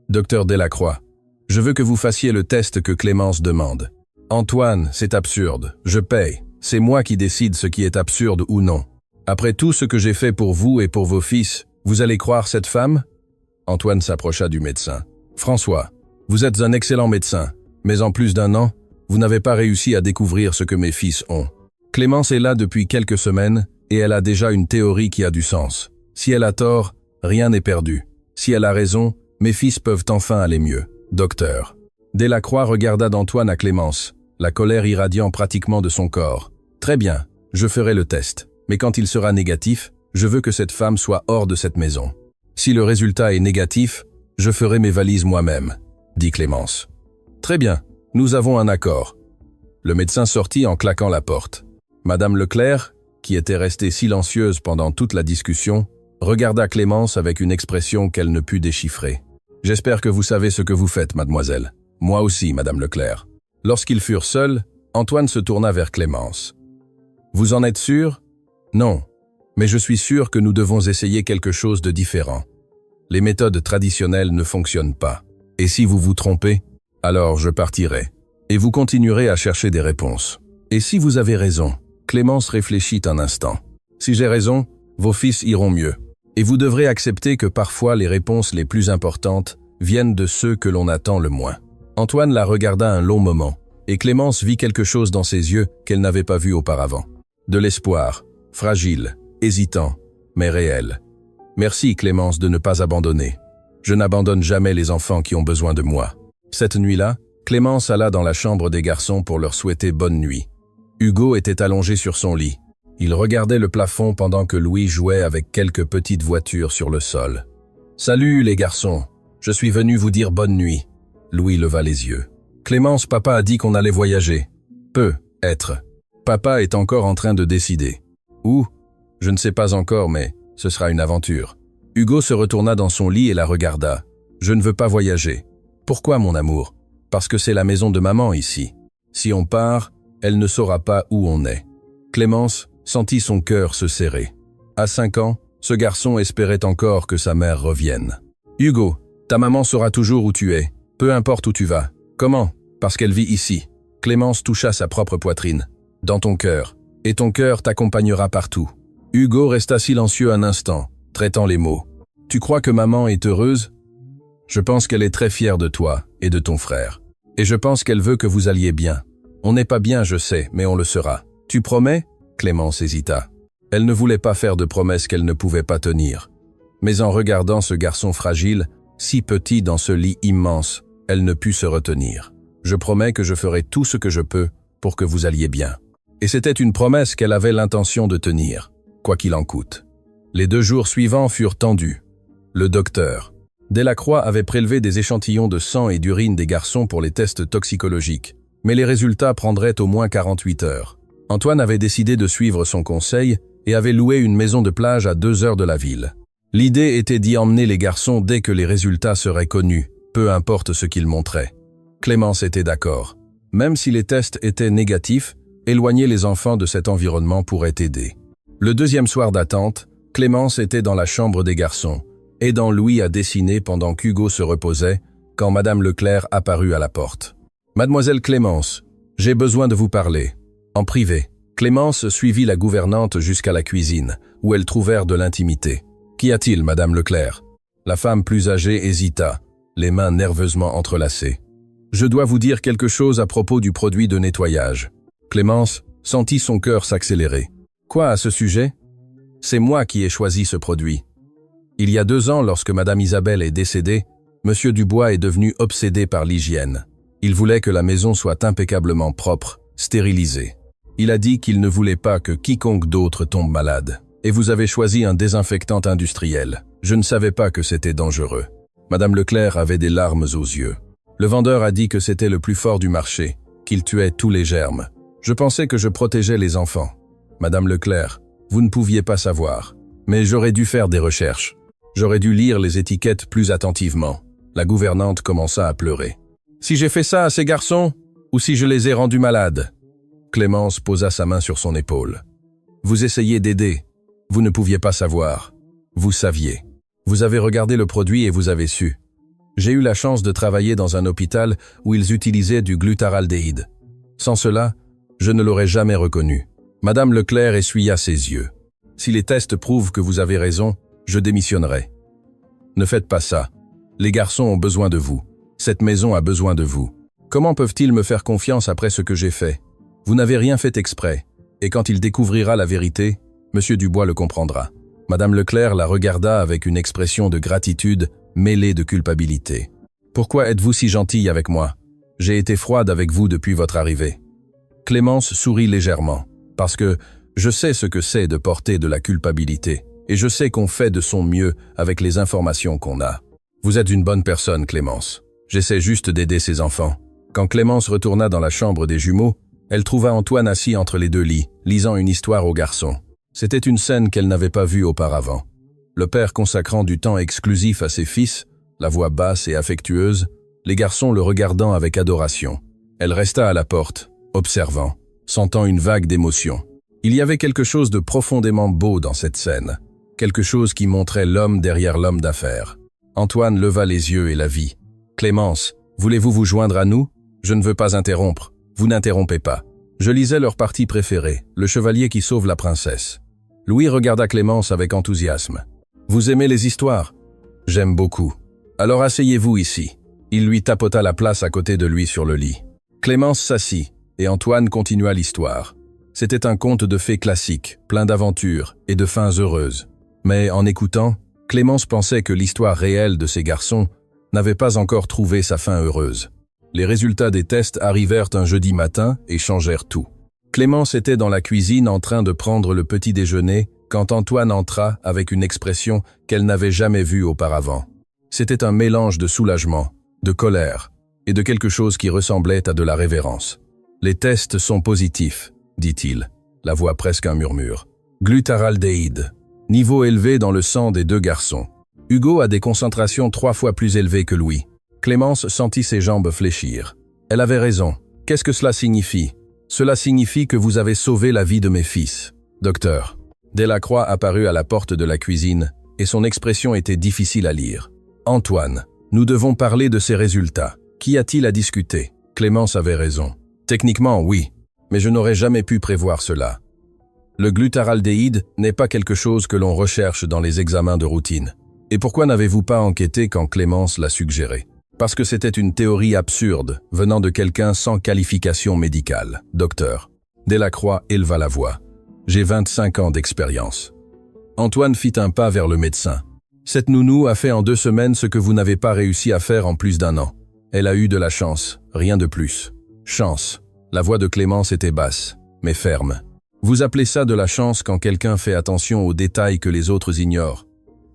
Docteur Delacroix, je veux que vous fassiez le test que Clémence demande. Antoine, c'est absurde. Je paye. C'est moi qui décide ce qui est absurde ou non. Après tout ce que j'ai fait pour vous et pour vos fils, vous allez croire cette femme? Antoine s'approcha du médecin. François, vous êtes un excellent médecin, mais en plus d'1 an, vous n'avez pas réussi à découvrir ce que mes fils ont. Clémence est là depuis quelques semaines et elle a déjà une théorie qui a du sens. Si elle a tort, rien n'est perdu. Si elle a raison, mes fils peuvent enfin aller mieux. Docteur. Delacroix regarda d'Antoine à Clémence, la colère irradiant pratiquement de son corps. Très bien, je ferai le test. Mais quand il sera négatif, je veux que cette femme soit hors de cette maison. Si le résultat est négatif, je ferai mes valises moi-même, dit Clémence. Très bien, nous avons un accord. Le médecin sortit en claquant la porte. Madame Leclerc, qui était restée silencieuse pendant toute la discussion, regarda Clémence avec une expression qu'elle ne put déchiffrer. « J'espère que vous savez ce que vous faites, mademoiselle. Moi aussi, Madame Leclerc. » Lorsqu'ils furent seuls, Antoine se tourna vers Clémence. « Vous en êtes sûr? » « Non, mais je suis sûr que nous devons essayer quelque chose de différent. Les méthodes traditionnelles ne fonctionnent pas. Et si vous vous trompez, alors je partirai. Et vous continuerez à chercher des réponses. Et si vous avez raison, Clémence réfléchit un instant. Si j'ai raison, vos fils iront mieux. Et vous devrez accepter que parfois les réponses les plus importantes viennent de ceux que l'on attend le moins. Antoine la regarda un long moment, et Clémence vit quelque chose dans ses yeux qu'elle n'avait pas vu auparavant. De l'espoir, fragile, hésitant, mais réel. Merci Clémence de ne pas abandonner. Je n'abandonne jamais les enfants qui ont besoin de moi. Cette nuit-là, Clémence alla dans la chambre des garçons pour leur souhaiter bonne nuit. Hugo était allongé sur son lit. Il regardait le plafond pendant que Louis jouait avec quelques petites voitures sur le sol. « Salut les garçons, je suis venu vous dire bonne nuit. » Louis leva les yeux. « Clémence, papa a dit qu'on allait voyager. Peut être. Papa est encore en train de décider. Où? Je ne sais pas encore, mais ce sera une aventure. » Hugo se retourna dans son lit et la regarda. « Je ne veux pas voyager. Pourquoi, mon amour? Parce que c'est la maison de maman ici. Si on part, elle ne saura pas où on est. » Clémence sentit son cœur se serrer. À 5 ans, ce garçon espérait encore que sa mère revienne. « Hugo, ta maman saura toujours où tu es, peu importe où tu vas. Comment? Parce qu'elle vit ici. » Clémence toucha sa propre poitrine. « Dans ton cœur. Et ton cœur t'accompagnera partout. » Hugo resta silencieux un instant, traitant les mots. « Tu crois que maman est heureuse? Je pense qu'elle est très fière de toi et de ton frère. Et je pense qu'elle veut que vous alliez bien. On n'est pas bien, je sais, mais on le sera. Tu promets? » Clémence hésita. Elle ne voulait pas faire de promesses qu'elle ne pouvait pas tenir. Mais en regardant ce garçon fragile, si petit dans ce lit immense, elle ne put se retenir. « Je promets que je ferai tout ce que je peux pour que vous alliez bien. » Et c'était une promesse qu'elle avait l'intention de tenir, quoi qu'il en coûte. Les 2 jours suivants furent tendus. Le docteur Delacroix avait prélevé des échantillons de sang et d'urine des garçons pour les tests toxicologiques, mais les résultats prendraient au moins 48 heures. Antoine avait décidé de suivre son conseil et avait loué une maison de plage à 2 heures de la ville. L'idée était d'y emmener les garçons dès que les résultats seraient connus, peu importe ce qu'ils montraient. Clémence était d'accord. Même si les tests étaient négatifs, éloigner les enfants de cet environnement pourrait aider. Le 2e soir d'attente, Clémence était dans la chambre des garçons, aidant Louis à dessiner pendant qu'Hugo se reposait, quand Madame Leclerc apparut à la porte. « Mademoiselle Clémence, j'ai besoin de vous parler. » En privé, Clémence suivit la gouvernante jusqu'à la cuisine, où elles trouvèrent de l'intimité. « Qu'y a-t-il, Madame Leclerc ?» La femme plus âgée hésita, les mains nerveusement entrelacées. « Je dois vous dire quelque chose à propos du produit de nettoyage. » Clémence sentit son cœur s'accélérer. « Quoi à ce sujet? C'est moi qui ai choisi ce produit. Il y a 2 ans, lorsque Madame Isabelle est décédée, Monsieur Dubois est devenu obsédé par l'hygiène. Il voulait que la maison soit impeccablement propre, stérilisée. Il a dit qu'il ne voulait pas que quiconque d'autre tombe malade. Et vous avez choisi un désinfectant industriel. Je ne savais pas que c'était dangereux. Madame Leclerc avait des larmes aux yeux. Le vendeur a dit que c'était le plus fort du marché, qu'il tuait tous les germes. Je pensais que je protégeais les enfants. Madame Leclerc, vous ne pouviez pas savoir. Mais j'aurais dû faire des recherches. J'aurais dû lire les étiquettes plus attentivement. La gouvernante commença à pleurer. Si j'ai fait ça à ces garçons, ou si je les ai rendus malades? Clémence posa sa main sur son épaule. Vous essayez d'aider. Vous ne pouviez pas savoir. Vous saviez. Vous avez regardé le produit et vous avez su. J'ai eu la chance de travailler dans un hôpital où ils utilisaient du glutaraldéhyde. Sans cela, je ne l'aurais jamais reconnu. Madame Leclerc essuya ses yeux. Si les tests prouvent que vous avez raison, je démissionnerai. Ne faites pas ça. Les garçons ont besoin de vous. Cette maison a besoin de vous. Comment peuvent-ils me faire confiance après ce que j'ai fait? Vous n'avez rien fait exprès. Et quand il découvrira la vérité, Monsieur Dubois le comprendra. Madame Leclerc la regarda avec une expression de gratitude mêlée de culpabilité. Pourquoi êtes-vous si gentille avec moi? J'ai été froide avec vous depuis votre arrivée. Clémence sourit légèrement, parce que je sais ce que c'est de porter de la culpabilité, et je sais qu'on fait de son mieux avec les informations qu'on a. Vous êtes une bonne personne, Clémence. J'essaie juste d'aider ses enfants. Quand Clémence retourna dans la chambre des jumeaux, elle trouva Antoine assis entre les deux lits, lisant une histoire aux garçons. C'était une scène qu'elle n'avait pas vue auparavant. Le père consacrant du temps exclusif à ses fils, la voix basse et affectueuse, les garçons le regardant avec adoration. Elle resta à la porte, observant, sentant une vague d'émotion. Il y avait quelque chose de profondément beau dans cette scène, quelque chose qui montrait l'homme derrière l'homme d'affaires. Antoine leva les yeux et la vit. « Clémence, voulez-vous vous joindre à nous? Je ne veux pas interrompre. Vous n'interrompez pas. » Je lisais leur partie préférée, le chevalier qui sauve la princesse. Louis regarda Clémence avec enthousiasme. « Vous aimez les histoires? »« J'aime beaucoup. Alors asseyez-vous ici. » Il lui tapota la place à côté de lui sur le lit. Clémence s'assit, et Antoine continua l'histoire. C'était un conte de fées classique, plein d'aventures et de fins heureuses. Mais en écoutant, Clémence pensait que l'histoire réelle de ces garçons n'avait pas encore trouvé sa fin heureuse. Les résultats des tests arrivèrent un jeudi matin et changèrent tout. Clémence était dans la cuisine en train de prendre le petit déjeuner quand Antoine entra avec une expression qu'elle n'avait jamais vue auparavant. C'était un mélange de soulagement, de colère et de quelque chose qui ressemblait à de la révérence. « Les tests sont positifs », dit-il, la voix presque un murmure. « Glutaraldéhyde, niveau élevé dans le sang des deux garçons. Hugo a des concentrations 3 fois plus élevées que Louis. » Clémence sentit ses jambes fléchir. Elle avait raison. Qu'est-ce que cela signifie? Cela signifie que vous avez sauvé la vie de mes fils. Docteur. Delacroix apparut à la porte de la cuisine et son expression était difficile à lire. Antoine, nous devons parler de ces résultats. Qu'y a-t-il à discuter? Clémence avait raison. Techniquement, oui, mais je n'aurais jamais pu prévoir cela. Le glutaraldéhyde n'est pas quelque chose que l'on recherche dans les examens de routine. Et pourquoi n'avez-vous pas enquêté quand Clémence l'a suggéré? Parce que c'était une théorie absurde, venant de quelqu'un sans qualification médicale. Docteur. Delacroix éleva la voix. J'ai 25 ans d'expérience. Antoine fit un pas vers le médecin. Cette nounou a fait en 2 semaines ce que vous n'avez pas réussi à faire en plus d'1 an. Elle a eu de la chance, rien de plus. Chance. La voix de Clémence était basse, mais ferme. Vous appelez ça de la chance quand quelqu'un fait attention aux détails que les autres ignorent.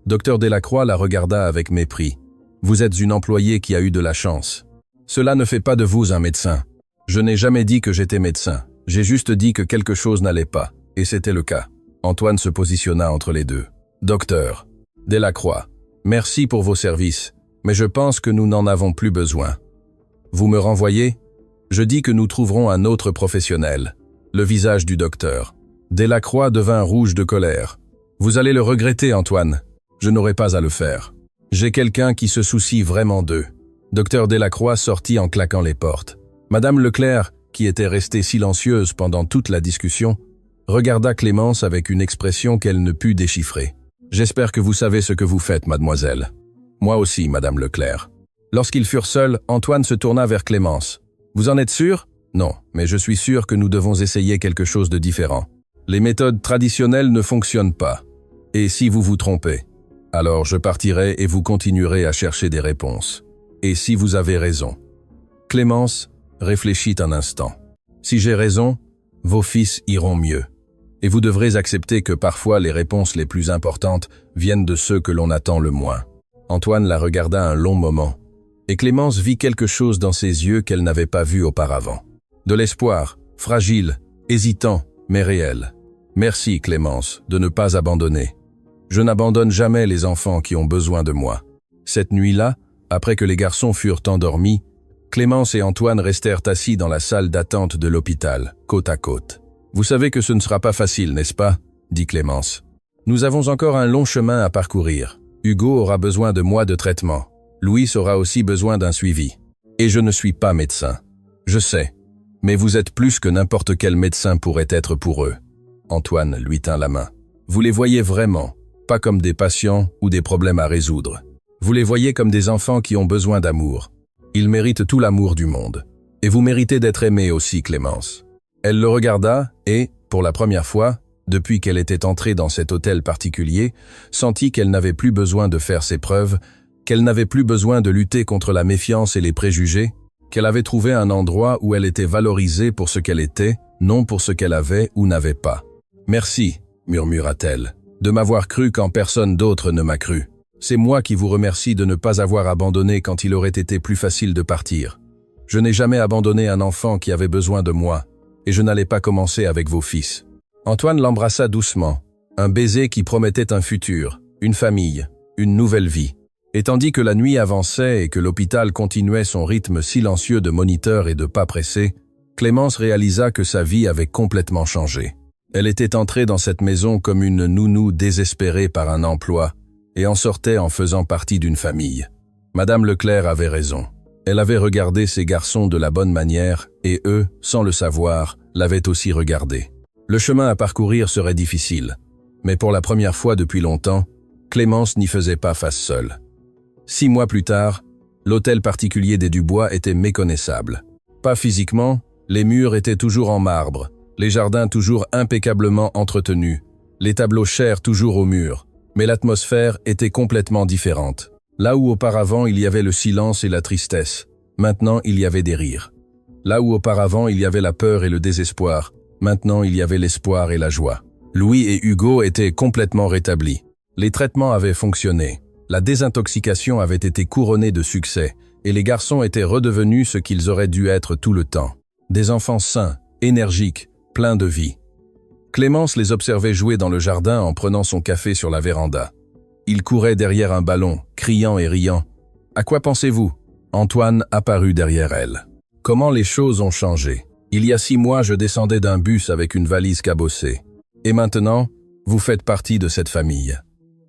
Docteur Delacroix la regarda avec mépris. Vous êtes une employée qui a eu de la chance. Cela ne fait pas de vous un médecin. Je n'ai jamais dit que j'étais médecin. J'ai juste dit que quelque chose n'allait pas. Et c'était le cas. Antoine se positionna entre les deux. Docteur Delacroix, merci pour vos services, mais je pense que nous n'en avons plus besoin. Vous me renvoyez? Je dis que nous trouverons un autre professionnel. Le visage du docteur Delacroix devint rouge de colère. Vous allez le regretter, Antoine. Je n'aurai pas à le faire. J'ai quelqu'un qui se soucie vraiment d'eux. Docteur Delacroix sortit en claquant les portes. Madame Leclerc, qui était restée silencieuse pendant toute la discussion, regarda Clémence avec une expression qu'elle ne put déchiffrer. « J'espère que vous savez ce que vous faites, mademoiselle. »« Moi aussi, Madame Leclerc. » Lorsqu'ils furent seuls, Antoine se tourna vers Clémence. « Vous en êtes sûr? »« Non, mais je suis sûr que nous devons essayer quelque chose de différent. Les méthodes traditionnelles ne fonctionnent pas. Et si vous vous trompez? Alors je partirai et vous continuerez à chercher des réponses. Et si vous avez raison? Clémence réfléchit un instant. Si j'ai raison, vos fils iront mieux. Et vous devrez accepter que parfois les réponses les plus importantes viennent de ceux que l'on attend le moins. Antoine la regarda un long moment, et Clémence vit quelque chose dans ses yeux qu'elle n'avait pas vu auparavant. De l'espoir, fragile, hésitant, mais réel. Merci Clémence de ne pas abandonner. Je n'abandonne jamais les enfants qui ont besoin de moi. Cette nuit-là, après que les garçons furent endormis, Clémence et Antoine restèrent assis dans la salle d'attente de l'hôpital, côte à côte. « Vous savez que ce ne sera pas facile, n'est-ce pas ?» dit Clémence. « Nous avons encore un long chemin à parcourir. Hugo aura besoin de mois de traitement. Louis aura aussi besoin d'un suivi. Et je ne suis pas médecin. Je sais. Mais vous êtes plus que n'importe quel médecin pourrait être pour eux. » Antoine lui tint la main. « Vous les voyez vraiment, pas comme des patients ou des problèmes à résoudre. Vous les voyez comme des enfants qui ont besoin d'amour. Ils méritent tout l'amour du monde. Et vous méritez d'être aimé aussi, Clémence. » Elle le regarda et, pour la première fois, depuis qu'elle était entrée dans cet hôtel particulier, sentit qu'elle n'avait plus besoin de faire ses preuves, qu'elle n'avait plus besoin de lutter contre la méfiance et les préjugés, qu'elle avait trouvé un endroit où elle était valorisée pour ce qu'elle était, non pour ce qu'elle avait ou n'avait pas. « Merci, murmura-t-elle, de m'avoir cru quand personne d'autre ne m'a cru. C'est moi qui vous remercie de ne pas avoir abandonné quand il aurait été plus facile de partir. Je n'ai jamais abandonné un enfant qui avait besoin de moi, et je n'allais pas commencer avec vos fils. » Antoine l'embrassa doucement, un baiser qui promettait un futur, une famille, une nouvelle vie. Et tandis que la nuit avançait et que l'hôpital continuait son rythme silencieux de moniteurs et de pas pressés, Clémence réalisa que sa vie avait complètement changé. Elle était entrée dans cette maison comme une nounou désespérée par un emploi et en sortait en faisant partie d'une famille. Madame Leclerc avait raison. Elle avait regardé ses garçons de la bonne manière et eux, sans le savoir, l'avaient aussi regardé. Le chemin à parcourir serait difficile, mais pour la première fois depuis longtemps, Clémence n'y faisait pas face seule. 6 mois plus tard, l'hôtel particulier des Dubois était méconnaissable. Pas physiquement, les murs étaient toujours en marbre, les jardins toujours impeccablement entretenus, les tableaux chers toujours au mur, mais l'atmosphère était complètement différente. Là où auparavant il y avait le silence et la tristesse, maintenant il y avait des rires. Là où auparavant il y avait la peur et le désespoir, maintenant il y avait l'espoir et la joie. Louis et Hugo étaient complètement rétablis. Les traitements avaient fonctionné. La désintoxication avait été couronnée de succès, et les garçons étaient redevenus ce qu'ils auraient dû être tout le temps. Des enfants sains, énergiques, pleins de vie. Clémence les observait jouer dans le jardin en prenant son café sur la véranda. Ils couraient derrière un ballon, criant et riant. « À quoi pensez-vous » Antoine apparut derrière elle. « Comment les choses ont changé. Il y a 6 mois, je descendais d'un bus avec une valise cabossée. Et maintenant, vous faites partie de cette famille. »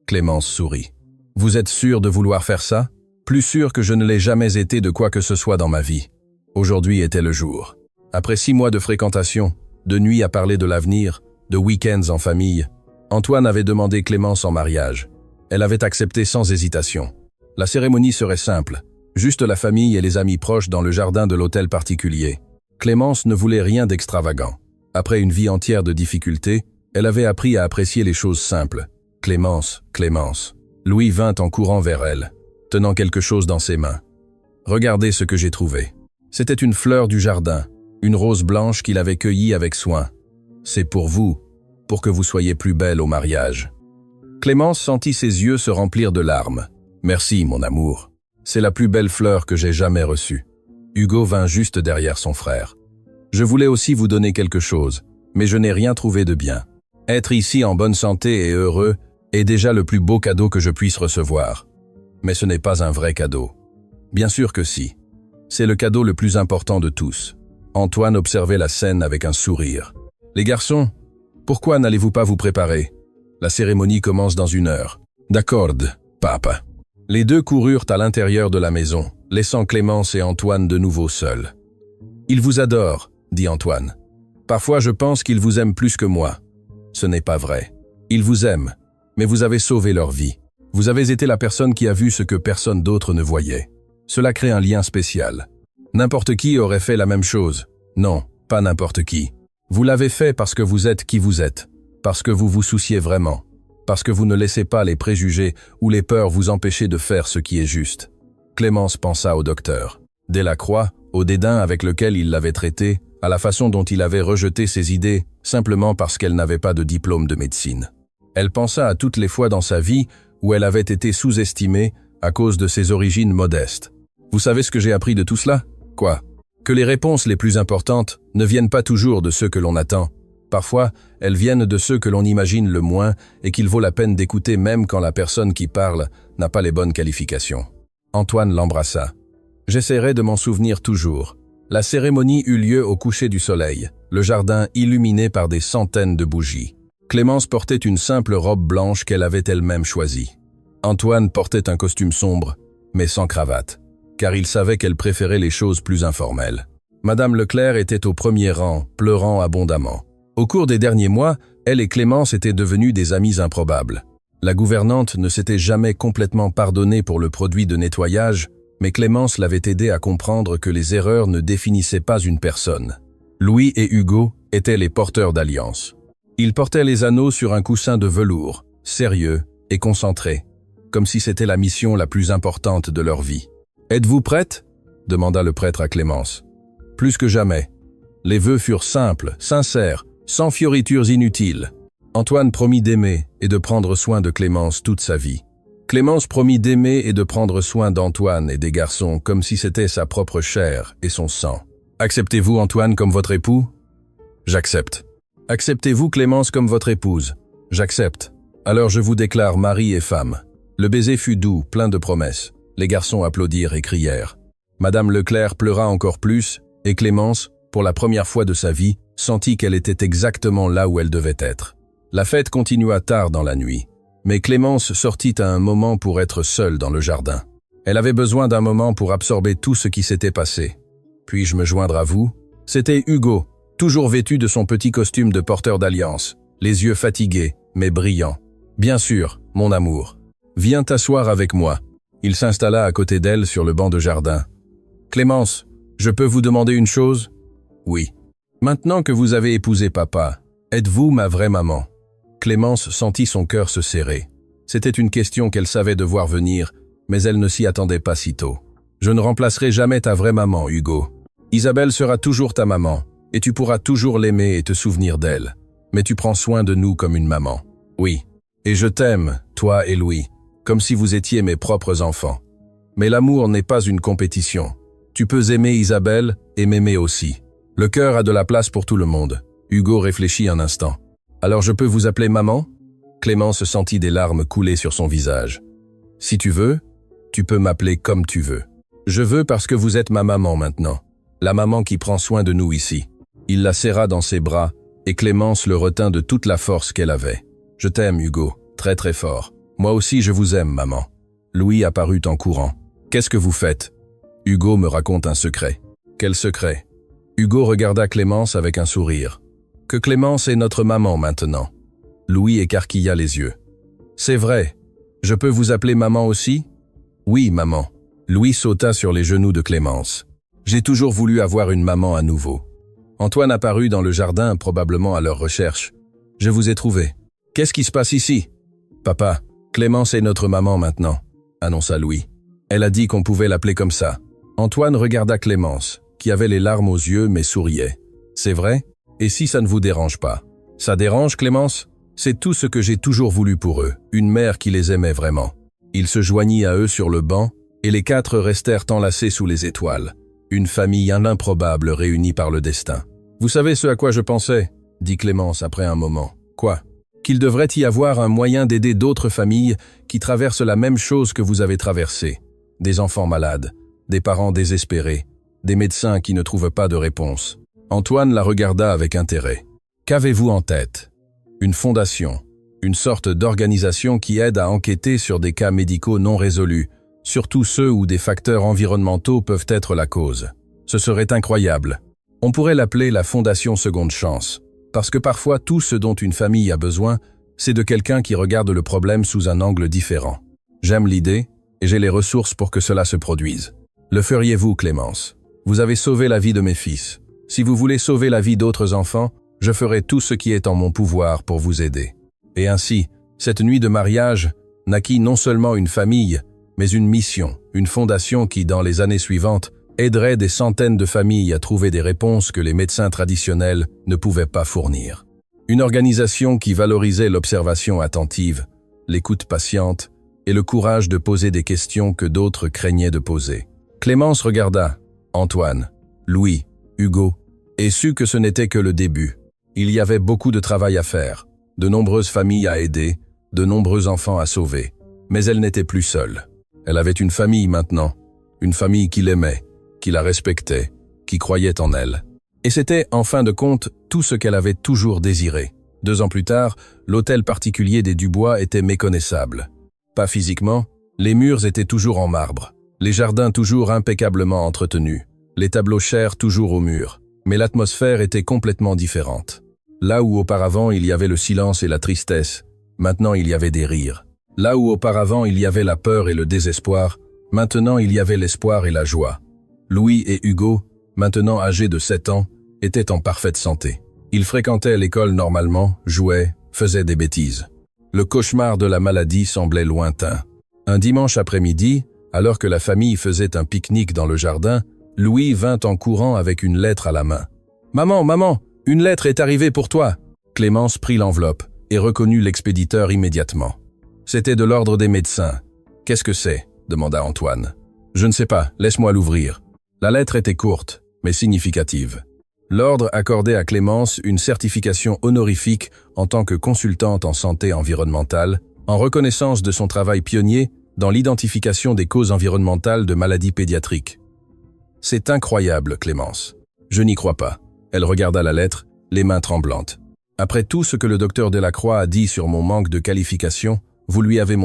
Clémence sourit. « Vous êtes sûr de vouloir faire ça ? Plus sûr que je ne l'ai jamais été de quoi que ce soit dans ma vie. Aujourd'hui était le jour. Après 6 mois de fréquentation, de nuits à parler de l'avenir, de week-ends en famille, Antoine avait demandé Clémence en mariage. Elle avait accepté sans hésitation. La cérémonie serait simple, juste la famille et les amis proches dans le jardin de l'hôtel particulier. Clémence ne voulait rien d'extravagant. Après une vie entière de difficultés, elle avait appris à apprécier les choses simples. « Clémence, Clémence ». Louis vint en courant vers elle, tenant quelque chose dans ses mains. « Regardez ce que j'ai trouvé. » C'était une fleur du jardin, une rose blanche qu'il avait cueillie avec soin. « C'est pour vous, pour que vous soyez plus belle au mariage. » Clémence sentit ses yeux se remplir de larmes. « Merci, mon amour. C'est la plus belle fleur que j'ai jamais reçue. » Hugo vint juste derrière son frère. « Je voulais aussi vous donner quelque chose, mais je n'ai rien trouvé de bien. Être ici en bonne santé et heureux est déjà le plus beau cadeau que je puisse recevoir. Mais ce n'est pas un vrai cadeau. Bien sûr que si. C'est le cadeau le plus important de tous. » Antoine observait la scène avec un sourire. « Les garçons, pourquoi n'allez-vous pas vous préparer? La cérémonie commence dans 1 heure. »« D'accord, papa. » Les deux coururent à l'intérieur de la maison, laissant Clémence et Antoine de nouveau seuls. « Il vous adore, » dit Antoine. « Parfois je pense qu'il vous aime plus que moi. Ce n'est pas vrai. Il vous aime, mais vous avez sauvé leur vie. Vous avez été la personne qui a vu ce que personne d'autre ne voyait. Cela crée un lien spécial. N'importe qui aurait fait la même chose. Non, pas n'importe qui. Vous l'avez fait parce que vous êtes qui vous êtes, parce que vous vous souciez vraiment, parce que vous ne laissez pas les préjugés ou les peurs vous empêcher de faire ce qui est juste. » Clémence pensa au docteur. Delacroix, au dédain avec lequel il l'avait traitée, à la façon dont il avait rejeté ses idées simplement parce qu'elle n'avait pas de diplôme de médecine. Elle pensa à toutes les fois dans sa vie où elle avait été sous-estimée à cause de ses origines modestes. Vous savez ce que j'ai appris de tout cela? Quoi? Que les réponses les plus importantes ne viennent pas toujours de ceux que l'on attend. Parfois, elles viennent de ceux que l'on imagine le moins et qu'il vaut la peine d'écouter même quand la personne qui parle n'a pas les bonnes qualifications. Antoine l'embrassa. J'essaierai de m'en souvenir toujours. La cérémonie eut lieu au coucher du soleil, le jardin illuminé par des centaines de bougies. Clémence portait une simple robe blanche qu'elle avait elle-même choisie. Antoine portait un costume sombre, mais sans cravate, car il savait qu'elle préférait les choses plus informelles. Madame Leclerc était au premier rang, pleurant abondamment. Au cours des derniers mois, elle et Clémence étaient devenues des amies improbables. La gouvernante ne s'était jamais complètement pardonnée pour le produit de nettoyage, mais Clémence l'avait aidée à comprendre que les erreurs ne définissaient pas une personne. Louis et Hugo étaient les porteurs d'alliance. Ils portaient les anneaux sur un coussin de velours, sérieux et concentrés, comme si c'était la mission la plus importante de leur vie. « Êtes-vous prête ?» demanda le prêtre à Clémence. Plus que jamais. Les vœux furent simples, sincères, sans fioritures inutiles. Antoine promit d'aimer et de prendre soin de Clémence toute sa vie. Clémence promit d'aimer et de prendre soin d'Antoine et des garçons comme si c'était sa propre chair et son sang. « Acceptez-vous Antoine comme votre époux ?»« J'accepte. »« Acceptez-vous Clémence comme votre épouse ?»« J'accepte. Alors je vous déclare mari et femme. » Le baiser fut doux, plein de promesses. Les garçons applaudirent et crièrent. Madame Leclerc pleura encore plus et Clémence, pour la première fois de sa vie, sentit qu'elle était exactement là où elle devait être. La fête continua tard dans la nuit. Mais Clémence sortit à un moment pour être seule dans le jardin. Elle avait besoin d'un moment pour absorber tout ce qui s'était passé. « Puis-je me joindre à vous ?» C'était Hugo, toujours vêtu de son petit costume de porteur d'alliance, les yeux fatigués, mais brillants. « Bien sûr, mon amour. Viens t'asseoir avec moi. » Il s'installa à côté d'elle sur le banc de jardin. « Clémence, je peux vous demander une chose ?»« Oui. »« Maintenant que vous avez épousé papa, êtes-vous ma vraie maman ?» Clémence sentit son cœur se serrer. C'était une question qu'elle savait devoir venir, mais elle ne s'y attendait pas si tôt. « Je ne remplacerai jamais ta vraie maman, Hugo. Isabelle sera toujours ta maman, et tu pourras toujours l'aimer et te souvenir d'elle. Mais tu prends soin de nous comme une maman. Oui. Et je t'aime, toi et Louis, comme si vous étiez mes propres enfants. Mais l'amour n'est pas une compétition. Tu peux aimer Isabelle et m'aimer aussi. Le cœur a de la place pour tout le monde. » Hugo réfléchit un instant. « Alors je peux vous appeler maman ?» Clémence sentit des larmes couler sur son visage. « Si tu veux, tu peux m'appeler comme tu veux. Je veux parce que vous êtes ma maman maintenant. La maman qui prend soin de nous ici. » Il la serra dans ses bras et Clémence le retint de toute la force qu'elle avait. « Je t'aime, Hugo, très très fort. Moi aussi je vous aime, maman. » Louis apparut en courant. « Qu'est-ce que vous faites ?» Hugo me raconte un secret. « Quel secret ?» Hugo regarda Clémence avec un sourire. « Que Clémence est notre maman maintenant. » Louis écarquilla les yeux. « C'est vrai. Je peux vous appeler maman aussi ?»« Oui, maman. » Louis sauta sur les genoux de Clémence. « J'ai toujours voulu avoir une maman à nouveau. » Antoine apparut dans le jardin, probablement à leur recherche. « Je vous ai trouvé. Qu'est-ce qui se passe ici ?»« Papa, Clémence est notre maman maintenant, » annonça Louis. Elle a dit qu'on pouvait l'appeler comme ça. Antoine regarda Clémence, qui avait les larmes aux yeux mais souriait. « C'est vrai? Et si ça ne vous dérange pas ?»« Ça dérange, Clémence ? C'est tout ce que j'ai toujours voulu pour eux, une mère qui les aimait vraiment. » Il se joignit à eux sur le banc, et les quatre restèrent enlacés sous les étoiles. Une famille improbable réunie par le destin. « Vous savez ce à quoi je pensais ?» dit Clémence après un moment. « Quoi ? Qu'il devrait y avoir un moyen d'aider d'autres familles qui traversent la même chose que vous avez traversée. Des enfants malades, des parents désespérés, des médecins qui ne trouvent pas de réponse. » Antoine la regarda avec intérêt. « Qu'avez-vous en tête ? Une fondation, une sorte d'organisation qui aide à enquêter sur des cas médicaux non résolus, surtout ceux où des facteurs environnementaux peuvent être la cause. Ce serait incroyable. On pourrait l'appeler la Fondation Seconde Chance, parce que parfois tout ce dont une famille a besoin, c'est de quelqu'un qui regarde le problème sous un angle différent. J'aime l'idée, et j'ai les ressources pour que cela se produise. Le feriez-vous, Clémence ? Vous avez sauvé la vie de mes fils. Si vous voulez sauver la vie d'autres enfants, je ferai tout ce qui est en mon pouvoir pour vous aider. » Et ainsi, cette nuit de mariage naquit non seulement une famille, mais une mission, une fondation qui, dans les années suivantes, aiderait des centaines de familles à trouver des réponses que les médecins traditionnels ne pouvaient pas fournir. Une organisation qui valorisait l'observation attentive, l'écoute patiente et le courage de poser des questions que d'autres craignaient de poser. Clémence regarda Antoine, Louis, Hugo, et sut que ce n'était que le début. Il y avait beaucoup de travail à faire, de nombreuses familles à aider, de nombreux enfants à sauver. Mais elle n'était plus seule. Elle avait une famille maintenant, une famille qui l'aimait, qui la respectait, qui croyait en elle. Et c'était, en fin de compte, tout ce qu'elle avait toujours désiré. 2 ans plus tard, l'hôtel particulier des Dubois était méconnaissable. Pas physiquement, les murs étaient toujours en marbre, les jardins toujours impeccablement entretenus, les tableaux chers toujours au mur, mais l'atmosphère était complètement différente. Là où auparavant il y avait le silence et la tristesse, maintenant il y avait des rires. Là où auparavant il y avait la peur et le désespoir, maintenant il y avait l'espoir et la joie. Louis et Hugo, maintenant âgés de 7 ans, étaient en parfaite santé. Ils fréquentaient l'école normalement, jouaient, faisaient des bêtises. Le cauchemar de la maladie semblait lointain. Un dimanche après-midi, alors que la famille faisait un pique-nique dans le jardin, Louis vint en courant avec une lettre à la main. « Maman, maman, une lettre est arrivée pour toi !» Clémence prit l'enveloppe et reconnut l'expéditeur immédiatement. C'était de l'ordre des médecins. « Qu'est-ce que c'est ?» demanda Antoine. « Je ne sais pas, laisse-moi l'ouvrir. » La lettre était courte, mais significative. L'ordre accordait à Clémence une certification honorifique en tant que consultante en santé environnementale, en reconnaissance de son travail pionnier dans l'identification des causes environnementales de maladies pédiatriques. « C'est incroyable, Clémence. Je n'y crois pas. » Elle regarda la lettre, les mains tremblantes. « Après tout ce que le docteur Delacroix a dit sur mon manque de qualification, vous avez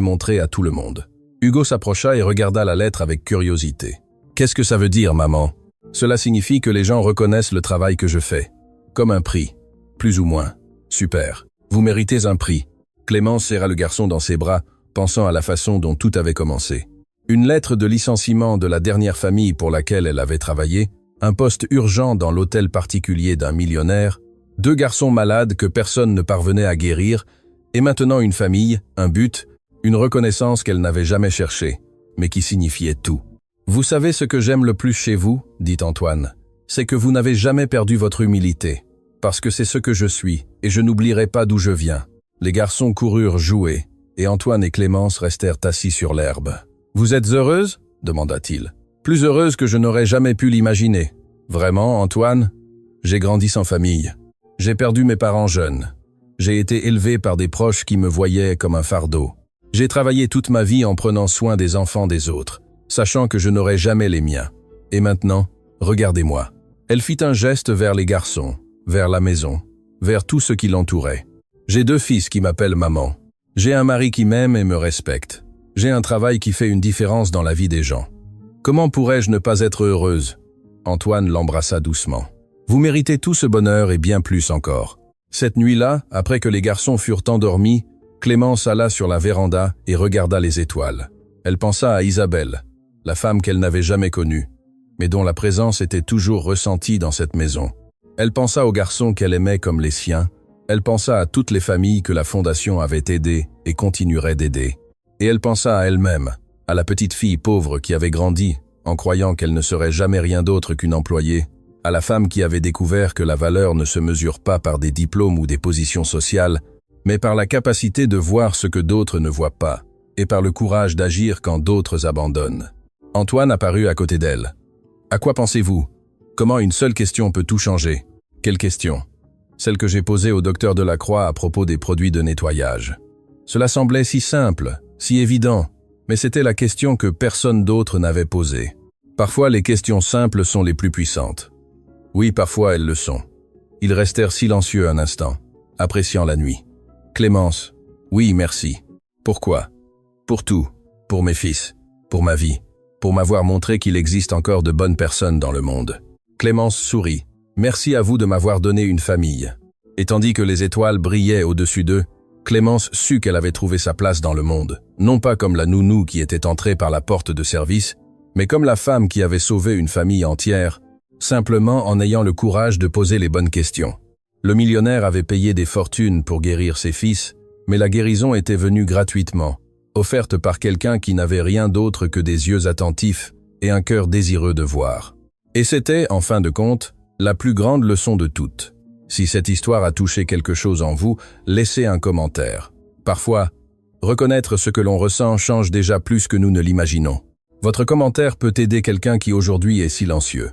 montré à tout le monde. » Hugo s'approcha et regarda la lettre avec curiosité. « Qu'est-ce que ça veut dire, maman ?» « Cela signifie que les gens reconnaissent le travail que je fais. Comme un prix. Plus ou moins. Super. Vous méritez un prix. » Clémence serra le garçon dans ses bras, pensant à la façon dont tout avait commencé. Une lettre de licenciement de la dernière famille pour laquelle elle avait travaillé, un poste urgent dans l'hôtel particulier d'un millionnaire, 2 garçons malades que personne ne parvenait à guérir, et maintenant une famille, un but, une reconnaissance qu'elle n'avait jamais cherchée, mais qui signifiait tout. « Vous savez ce que j'aime le plus chez vous, dit Antoine, c'est que vous n'avez jamais perdu votre humilité, parce que c'est ce que je suis, et je n'oublierai pas d'où je viens. » Les garçons coururent jouer, et Antoine et Clémence restèrent assis sur l'herbe. « Vous êtes heureuse ?» demanda-t-il. « Plus heureuse que je n'aurais jamais pu l'imaginer. »« Vraiment, Antoine ? J'ai grandi sans famille. J'ai perdu mes parents jeunes. J'ai été élevé par des proches qui me voyaient comme un fardeau. J'ai travaillé toute ma vie en prenant soin des enfants des autres, sachant que je n'aurais jamais les miens. Et maintenant, regardez-moi. » Elle fit un geste vers les garçons, vers la maison, vers tout ce qui l'entourait. « J'ai 2 fils qui m'appellent maman. J'ai un mari qui m'aime et me respecte. J'ai un travail qui fait une différence dans la vie des gens. Comment pourrais-je ne pas être heureuse ?» Antoine l'embrassa doucement. « Vous méritez tout ce bonheur et bien plus encore. » Cette nuit-là, après que les garçons furent endormis, Clémence alla sur la véranda et regarda les étoiles. Elle pensa à Isabelle, la femme qu'elle n'avait jamais connue, mais dont la présence était toujours ressentie dans cette maison. Elle pensa aux garçons qu'elle aimait comme les siens. Elle pensa à toutes les familles que la Fondation avait aidées et continuerait d'aider. Et elle pensa à elle-même, à la petite fille pauvre qui avait grandi, en croyant qu'elle ne serait jamais rien d'autre qu'une employée, à la femme qui avait découvert que la valeur ne se mesure pas par des diplômes ou des positions sociales, mais par la capacité de voir ce que d'autres ne voient pas, et par le courage d'agir quand d'autres abandonnent. Antoine apparut à côté d'elle. « À quoi pensez-vous ? Comment une seule question peut tout changer ? » « Quelle question ? » « Celle que j'ai posée au docteur Delacroix à propos des produits de nettoyage. Cela semblait si simple, si évident, mais c'était la question que personne d'autre n'avait posée. Parfois, les questions simples sont les plus puissantes. Oui, parfois elles le sont. » Ils restèrent silencieux un instant, appréciant la nuit. « Clémence, oui, merci. Pourquoi ? Pour tout. Pour mes fils. Pour ma vie. Pour m'avoir montré qu'il existe encore de bonnes personnes dans le monde. » Clémence sourit. « Merci à vous de m'avoir donné une famille. » Et tandis que les étoiles brillaient au-dessus d'eux, Clémence sut qu'elle avait trouvé sa place dans le monde, non pas comme la nounou qui était entrée par la porte de service, mais comme la femme qui avait sauvé une famille entière, simplement en ayant le courage de poser les bonnes questions. Le millionnaire avait payé des fortunes pour guérir ses fils, mais la guérison était venue gratuitement, offerte par quelqu'un qui n'avait rien d'autre que des yeux attentifs et un cœur désireux de voir. Et c'était, en fin de compte, la plus grande leçon de toutes. Si cette histoire a touché quelque chose en vous, laissez un commentaire. Parfois, reconnaître ce que l'on ressent change déjà plus que nous ne l'imaginons. Votre commentaire peut aider quelqu'un qui aujourd'hui est silencieux.